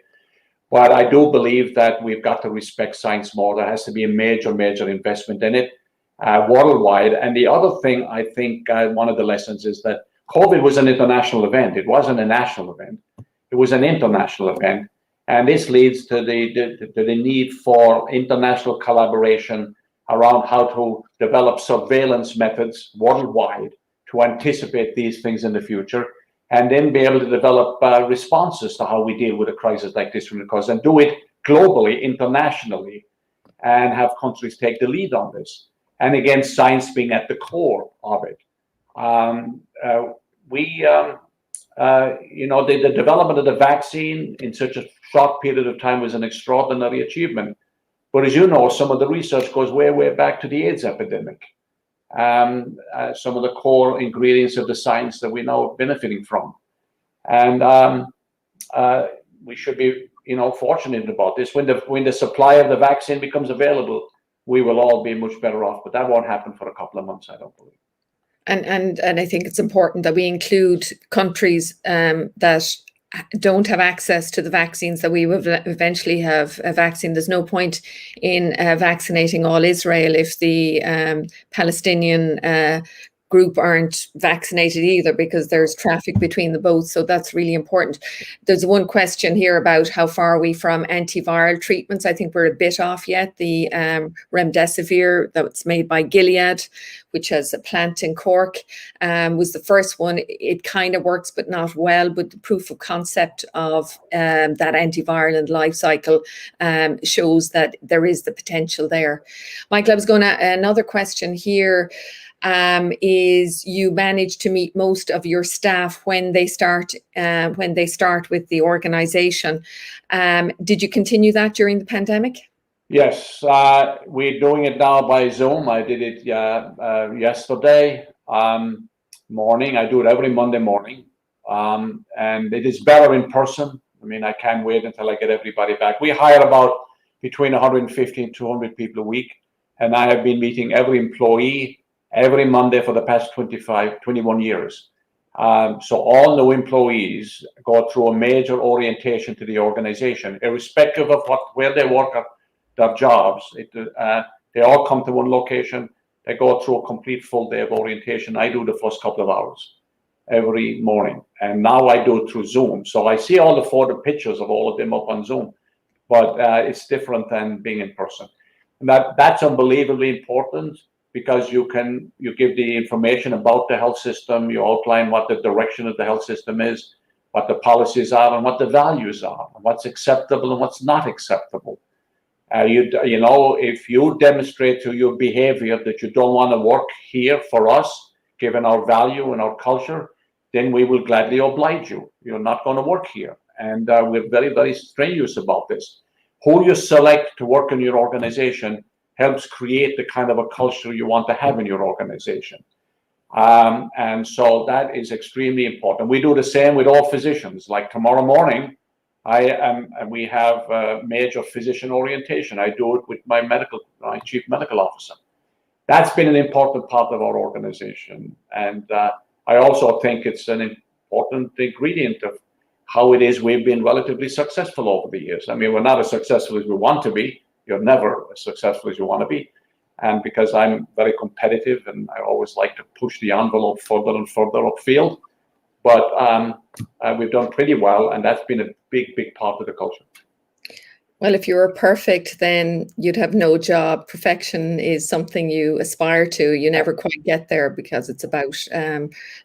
But I do believe that we've got to respect science more. There has to be a major, major investment in it. worldwide. And the other thing, I think, one of the lessons is that COVID was an international event. It wasn't a national event. It was an international event. And this leads to the need for international collaboration around how to develop surveillance methods worldwide to anticipate these things in the future, and then be able to develop responses to how we deal with a crisis like this from the cause, and do it globally, internationally, and have countries take the lead on this. And again, science being at the core of it. The development of the vaccine in such a short period of time was an extraordinary achievement. But as you know, some of the research goes way, way back to the AIDS epidemic. Some of the core ingredients of the science that we're now benefiting from. And we should be, fortunate about this. When the supply of the vaccine becomes available, we will all be much better off. But that won't happen for a couple of months, I don't believe. And I think it's important that we include countries that don't have access to the vaccines, that we will eventually have a vaccine. There's no point in vaccinating all Israel if the Palestinian group aren't vaccinated either, because there's traffic between the both. So that's really important. There's one question here about how far are we from antiviral treatments. I think we're a bit off yet. The remdesivir that's made by Gilead, which has a plant in Cork, was the first one. It kind of works, but not well. But the proof of concept of that antiviral and life cycle shows that there is the potential there. Michael, I was going to, another question here. Is you manage to meet most of your staff when they start with the organization. Did you continue that during the pandemic? Yes, we're doing it now by Zoom. I did it yesterday morning. I do it every Monday morning, and it is better in person. I mean, I can't wait until I get everybody back. We hire about between 150 and 200 people a week, and I have been meeting every employee every Monday for the past 21 years. So all new employees go through a major orientation to the organization, irrespective of where they work at their jobs. They all come to one location. They go through a complete full day of orientation. I do the first couple of hours every morning. And now I do it through Zoom. So I see all the photo pictures of all of them up on Zoom, but it's different than being in person. And that's unbelievably important, because you give the information about the health system, you outline what the direction of the health system is, what the policies are, and what the values are, and what's acceptable and what's not acceptable. If you demonstrate through your behavior that you don't want to work here for us, given our value and our culture, then we will gladly oblige you. You're not going to work here. And we're very, very strenuous about this. Who you select to work in your organization helps create the kind of a culture you want to have in your organization. And so that is extremely important. We do the same with all physicians. Like tomorrow morning, we have a major physician orientation. I do it with my chief medical officer. That's been an important part of our organization. And I also think it's an important ingredient of how it is we've been relatively successful over the years. I mean, we're not as successful as we want to be. You're never as successful as you want to be. And because I'm very competitive and I always like to push the envelope further and further upfield, but we've done pretty well, and that's been a big, big part of the culture. Well, if you were perfect, then you'd have no job. Perfection is something you aspire to. You never quite get there, because it's about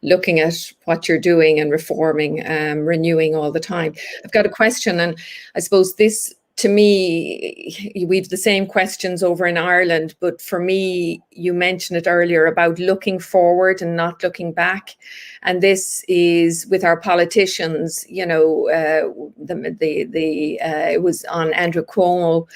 looking at what you're doing and reforming, renewing all the time. I've got a question, and I suppose this, to me, we've the same questions over in Ireland, but for me, you mentioned it earlier about looking forward and not looking back. And this is with our politicians, it was on Andrew Cuomo,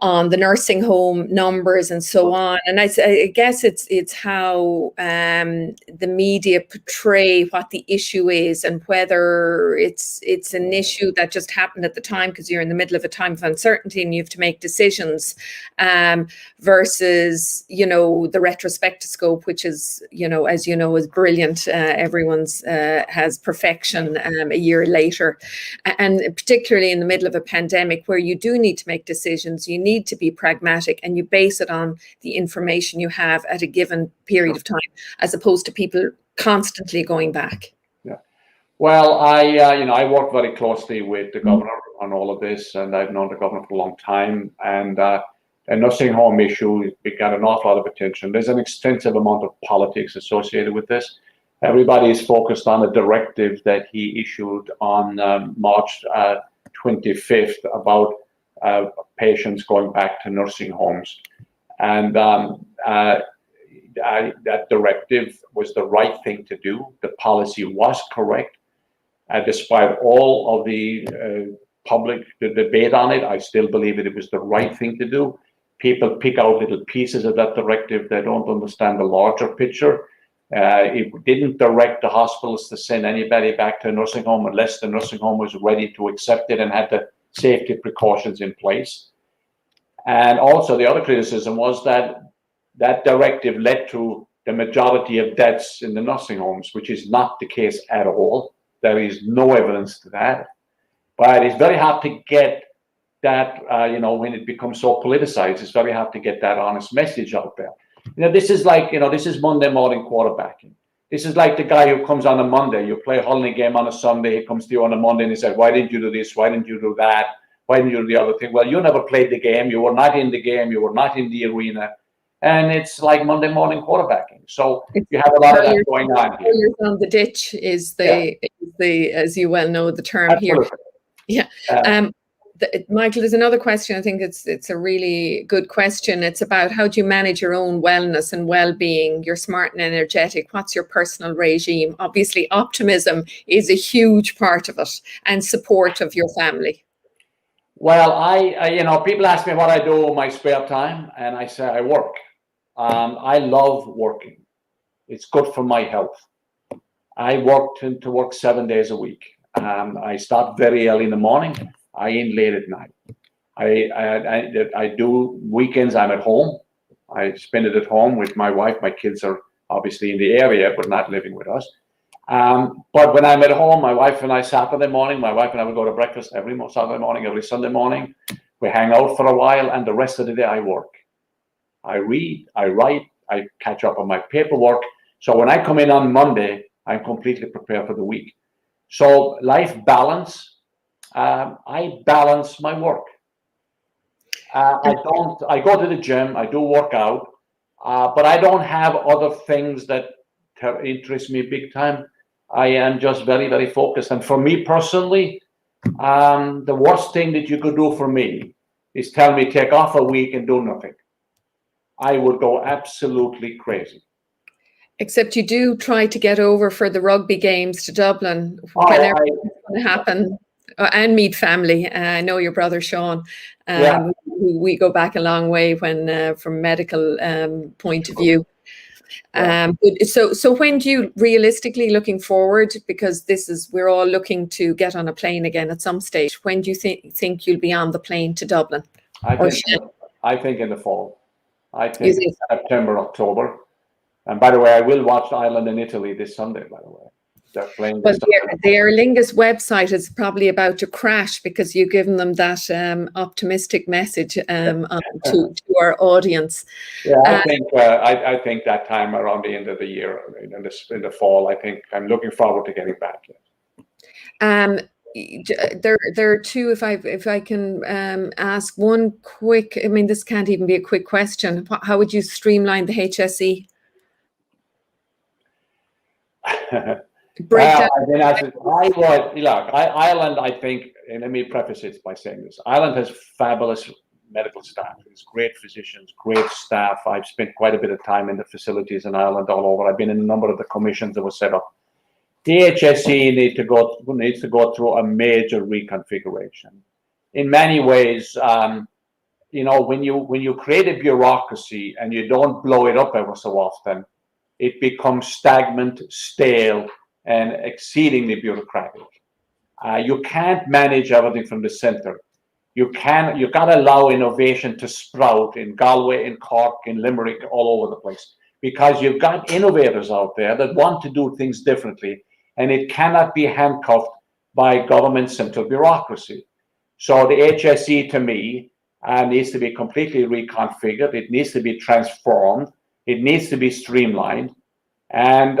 on the nursing home numbers and so on. And I guess it's how the media portray what the issue is, and whether it's an issue that just happened at the time because you're in the middle of a time of uncertainty and you have to make decisions, versus, the retrospectoscope, which is, as you know, is brilliant. Everyone's has perfection a year later. And particularly in the middle of a pandemic where you do need to make decisions, you need to be pragmatic, and you base it on the information you have at a given period of time, as opposed to people constantly going back. Yeah. Well, I work very closely with the governor on all of this, and I've known the governor for a long time. And the nursing home issue got an awful lot of attention. There's an extensive amount of politics associated with this. Everybody is focused on a directive that he issued on March 25th about patients going back to nursing homes. And that directive was the right thing to do. The policy was correct. Despite all of the public debate on it, I still believe that it was the right thing to do. People pick out little pieces of that directive. They don't understand the larger picture. It didn't direct the hospitals to send anybody back to a nursing home unless the nursing home was ready to accept it and had the safety precautions in place. And also the other criticism was that that directive led to the majority of deaths in the nursing homes, which is not the case at all. There is no evidence to that. But it's very hard to get that, when it becomes so politicized, it's very hard to get that honest message out there. This is like, this is Monday morning quarterbacking. This is like the guy who comes on a Monday. You play a holiday game on a Sunday. He comes to you on a Monday and he says, why didn't you do this? Why didn't you do that? Why didn't you do the other thing? Well, you never played the game. You were not in the game. You were not in the arena. And it's like Monday morning quarterbacking. So you have a lot of that going on here. On the ditch is the, as you well know, the term Absolutely. here. Yeah. Michael, there's another question. I think it's a really good question. It's about how do you manage your own wellness and well-being? You're smart and energetic. What's your personal regime? Obviously, optimism is a huge part of it, and support of your family. Well, I people ask me what I do in my spare time, and I say I work. I love working. It's good for my health. I to work 7 days a week. I start very early in the morning. I end late at night. I do weekends. I'm at home. I spend it at home with my wife. My kids are obviously in the area, but not living with us. But when I'm at home, my wife and I, Saturday morning, my wife and I will go to breakfast every Saturday morning, every Sunday morning. We hang out for a while, and the rest of the day I work. I read, I write, I catch up on my paperwork. So when I come in on Monday, I'm completely prepared for the week. So life balance. I balance my work. I go to the gym, I do work out, but I don't have other things that interest me big time. I am just very, very focused. And for me personally, the worst thing that you could do for me is tell me take off a week and do nothing. I would go absolutely crazy. Except you do try to get over for the rugby games to Dublin whenever it's going to happen. And meet family. I know your brother Sean. We go back a long way when, from medical point of view. So when do you realistically looking forward? Because we're all looking to get on a plane again at some stage. When do you think you'll be on the plane to Dublin? I think in the fall. I think September, October. And by the way, I will watch Ireland and Italy this Sunday. By the way. But the Aer Lingus website is probably about to crash because you've given them that optimistic message to our audience. Yeah, I think that time around the end of the year, in the fall, I think I'm looking forward to getting back. There are two. If I can ask one quick. I mean, this can't even be a quick question. How would you streamline the HSE? Ireland, I think, and let me preface it by saying this, Ireland has fabulous medical staff. It's great physicians, great staff. I've spent quite a bit of time in the facilities in Ireland all over. I've been in a number of the commissions that were set up. The HSE needs to go through a major reconfiguration. In many ways, when you create a bureaucracy and you don't blow it up ever so often, it becomes stagnant, stale, and exceedingly bureaucratic. You can't manage everything from the center. You got to allow innovation to sprout in Galway, in Cork, in Limerick, all over the place, because you've got innovators out there that want to do things differently, and it cannot be handcuffed by government central bureaucracy. So the HSE, to me, needs to be completely reconfigured. It needs to be transformed. It needs to be streamlined. And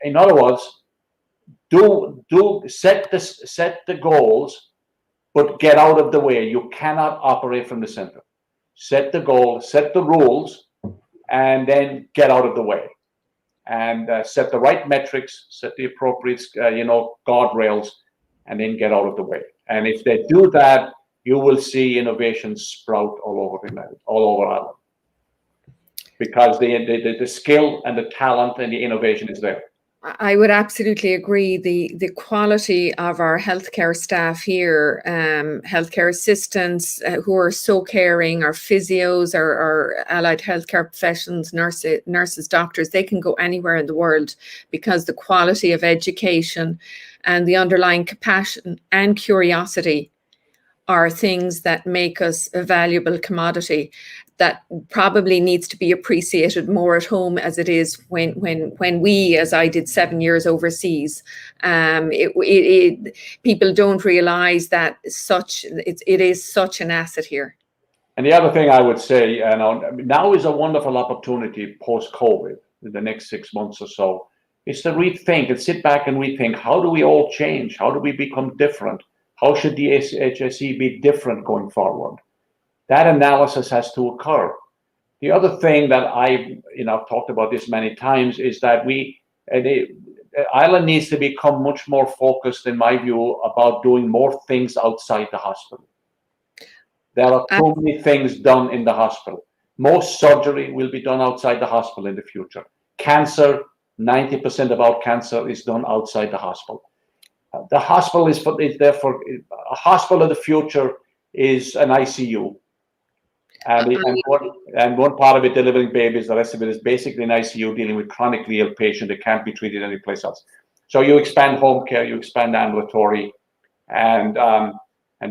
in other words, set the goals, but get out of the way. You cannot operate from the center. Set the goal, set the rules, and then get out of the way. And set the right metrics, set the appropriate, guardrails, and then get out of the way. And if they do that, you will see innovation sprout all over Ireland, because the skill and the talent and the innovation is there. I would absolutely agree. The quality of our healthcare staff here, healthcare assistants who are so caring, our physios, our allied healthcare professionals, nurses, doctors, they can go anywhere in the world, because the quality of education and the underlying compassion and curiosity are things that make us a valuable commodity that probably needs to be appreciated more at home, as it is when we, as I did 7 years overseas. People don't realize that it is such an asset here. And the other thing I would say, now is a wonderful opportunity post-COVID, in the next 6 months or so, is to rethink and sit back and rethink, how do we all change? How do we become different? How should the HSE be different going forward? That analysis has to occur. The other thing that I've talked about this many times is that Ireland needs to become much more focused, in my view, about doing more things outside the hospital. There are too many things done in the hospital. Most surgery will be done outside the hospital in the future. Cancer, 90% of our cancer is done outside the hospital. The hospital is therefore a hospital of the future is an ICU. And one part of it delivering babies, the rest of it is basically an ICU dealing with chronically ill patient that can't be treated anyplace else. So you expand home care, you expand ambulatory, and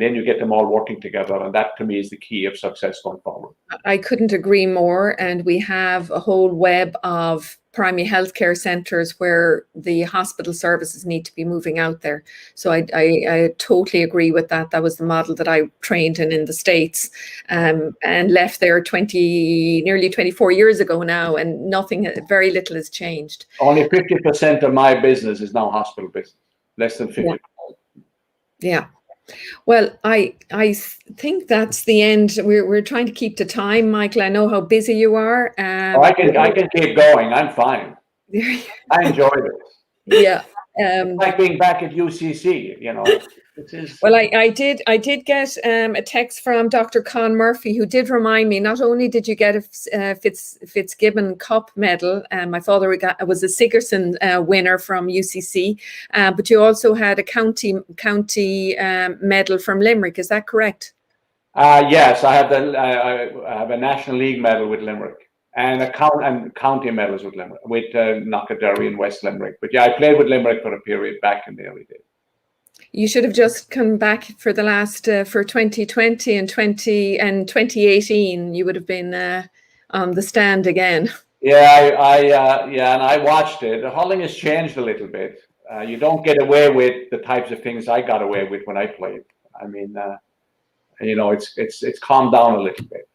then you get them all working together. And that, to me, is the key of success going forward. I couldn't agree more. And we have a whole web of primary healthcare centres where the hospital services need to be moving out there. So I totally agree with that. That was the model that I trained in the States, and left there nearly 24 years ago now, and very little has changed. Only 50% of my business is now hospital business, less than 50%. Yeah. Well, I think that's the end. We're trying to keep the time, Michael. I know how busy you are. I can keep going. I'm fine. I enjoyed it. Yeah. It's like being back at UCC, Well, I did get a text from Dr. Con Murphy, who did remind me, not only did you get a Fitzgibbon Cup medal, my father was a Sigerson winner from UCC, but you also had a county medal from Limerick. Is that correct? Yes, I have a National League medal with Limerick, and county medals with Limerick, with Knockaderry and West Limerick. But yeah, I played with Limerick for a period back in the early days. You should have just come back for the last for 2020 and 2018. You would have been on the stand again. Yeah, and I watched it. The hurling has changed a little bit. You don't get away with the types of things I got away with when I played. I mean, it's calmed down a little bit.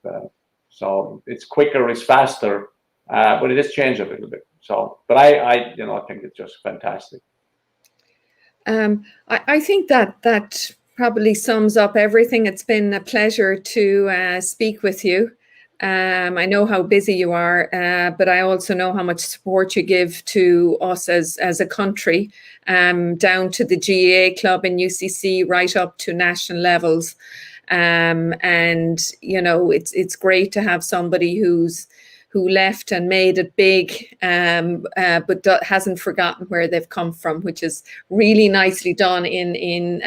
So it's quicker, it's faster, but it has changed a little bit. So, but I think it's just fantastic. I think that probably sums up everything. It's been a pleasure to speak with you. I know how busy you are, but I also know how much support you give to us as a country, down to the GAA club in UCC, right up to national levels. And it's great to have somebody who left and made it big, but hasn't forgotten where they've come from, which is really nicely done in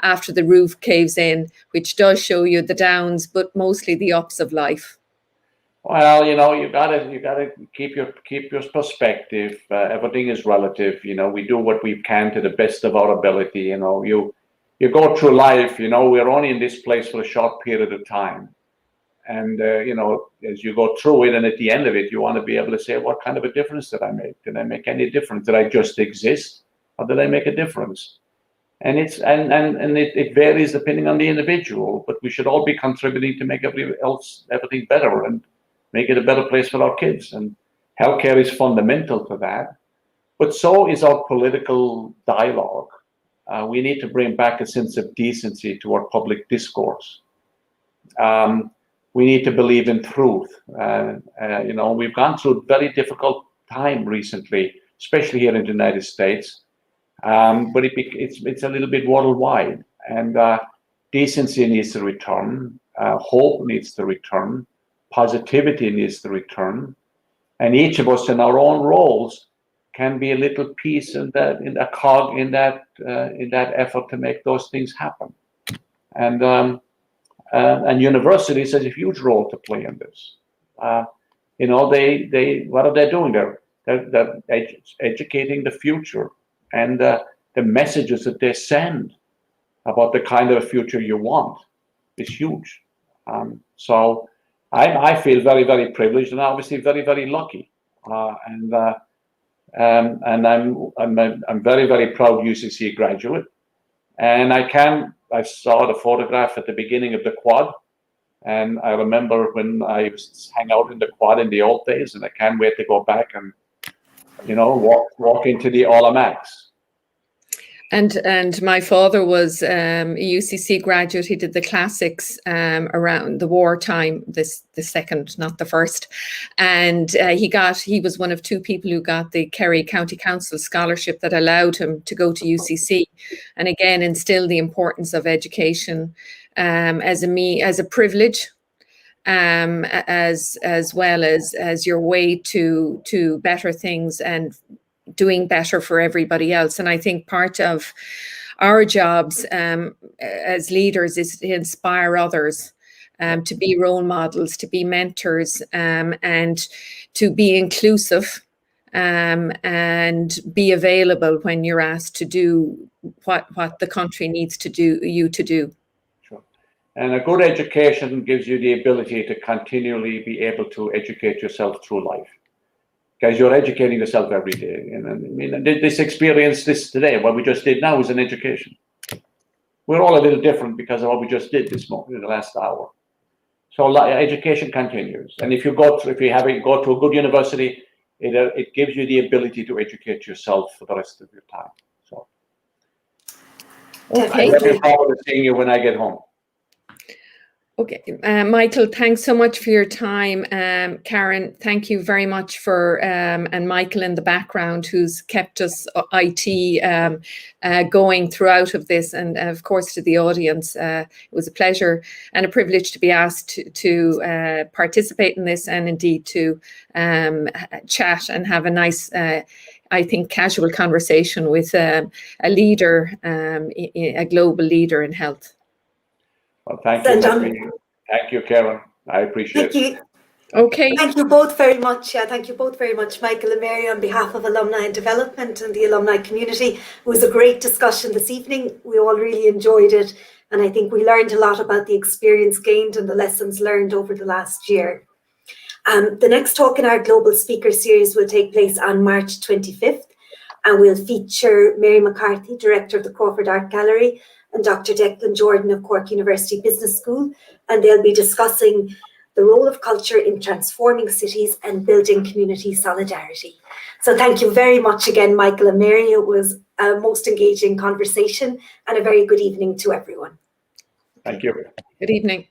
After the Roof Caves In, which does show you the downs, but mostly the ups of life. Well, you gotta keep your perspective. Everything is relative. We do what we can to the best of our ability. You go through life. We're only in this place for a short period of time. And, as you go through it and at the end of it, you want to be able to say, what kind of a difference did I make? Did I make any difference? Did I just exist, or did I make a difference? And it varies depending on the individual, but we should all be contributing to make everything better and make it a better place for our kids. And healthcare is fundamental to that, but so is our political dialogue. We need to bring back a sense of decency to our public discourse. We need to believe in truth. We've gone through a very difficult time recently, especially here in the United States. But it's a little bit worldwide, and decency needs to return, hope needs to return, positivity needs to return, and each of us in our own roles can be a little piece in a cog in that effort to make those things happen. And universities has a huge role to play in this. They what are they doing? They're educating the future. And the messages that they send about the kind of future you want is huge. So I feel very, very privileged and obviously very, very lucky. And I'm very, very proud UCC graduate. And I saw the photograph at the beginning of the quad. And I remember when I used to hang out in the quad in the old days, and I can't wait to go back and walk into the All-Amax. And my father was a UCC graduate. He did the classics around the wartime, the second, not the first. And he was one of two people who got the Kerry County Council scholarship that allowed him to go to UCC. And again, instill the importance of education as a privilege. As well as your way to better things and doing better for everybody else. And I think part of our jobs as leaders is to inspire others, to be role models, to be mentors, and to be inclusive, and be available when you're asked to do what the country needs to do. And a good education gives you the ability to continually be able to educate yourself through life, because you're educating yourself every day. And I mean, this experience, this today, what we just did now is an education. We're all a little different because of what we just did this morning in the last hour. So education continues. And if you go to a good university, it gives you the ability to educate yourself for the rest of your time. So I'm looking forward to seeing you when I get home. Okay, Michael, thanks so much for your time. Karen, thank you very much for, and Michael in the background, who's kept us IT going throughout of this, and of course to the audience. It was a pleasure and a privilege to be asked to participate in this, and indeed to chat and have a nice, I think, casual conversation with a leader, a global leader in health. Well, thank you. Thank you, Karen. I appreciate it. Okay. Thank you both very much. Yeah, thank you both very much, Michael and Mary, on behalf of Alumni and Development and the alumni community. It was a great discussion this evening. We all really enjoyed it. And I think we learned a lot about the experience gained and the lessons learned over the last year. The next talk in our Global Speaker Series will take place on March 25th. And we'll feature Mary McCarthy, Director of the Crawford Art Gallery, and Dr. Declan Jordan of Cork University Business School, and they'll be discussing the role of culture in transforming cities and building community solidarity. So thank you very much again, Michael and Mary. It was a most engaging conversation, and a very good evening to everyone. Thank you. Good evening.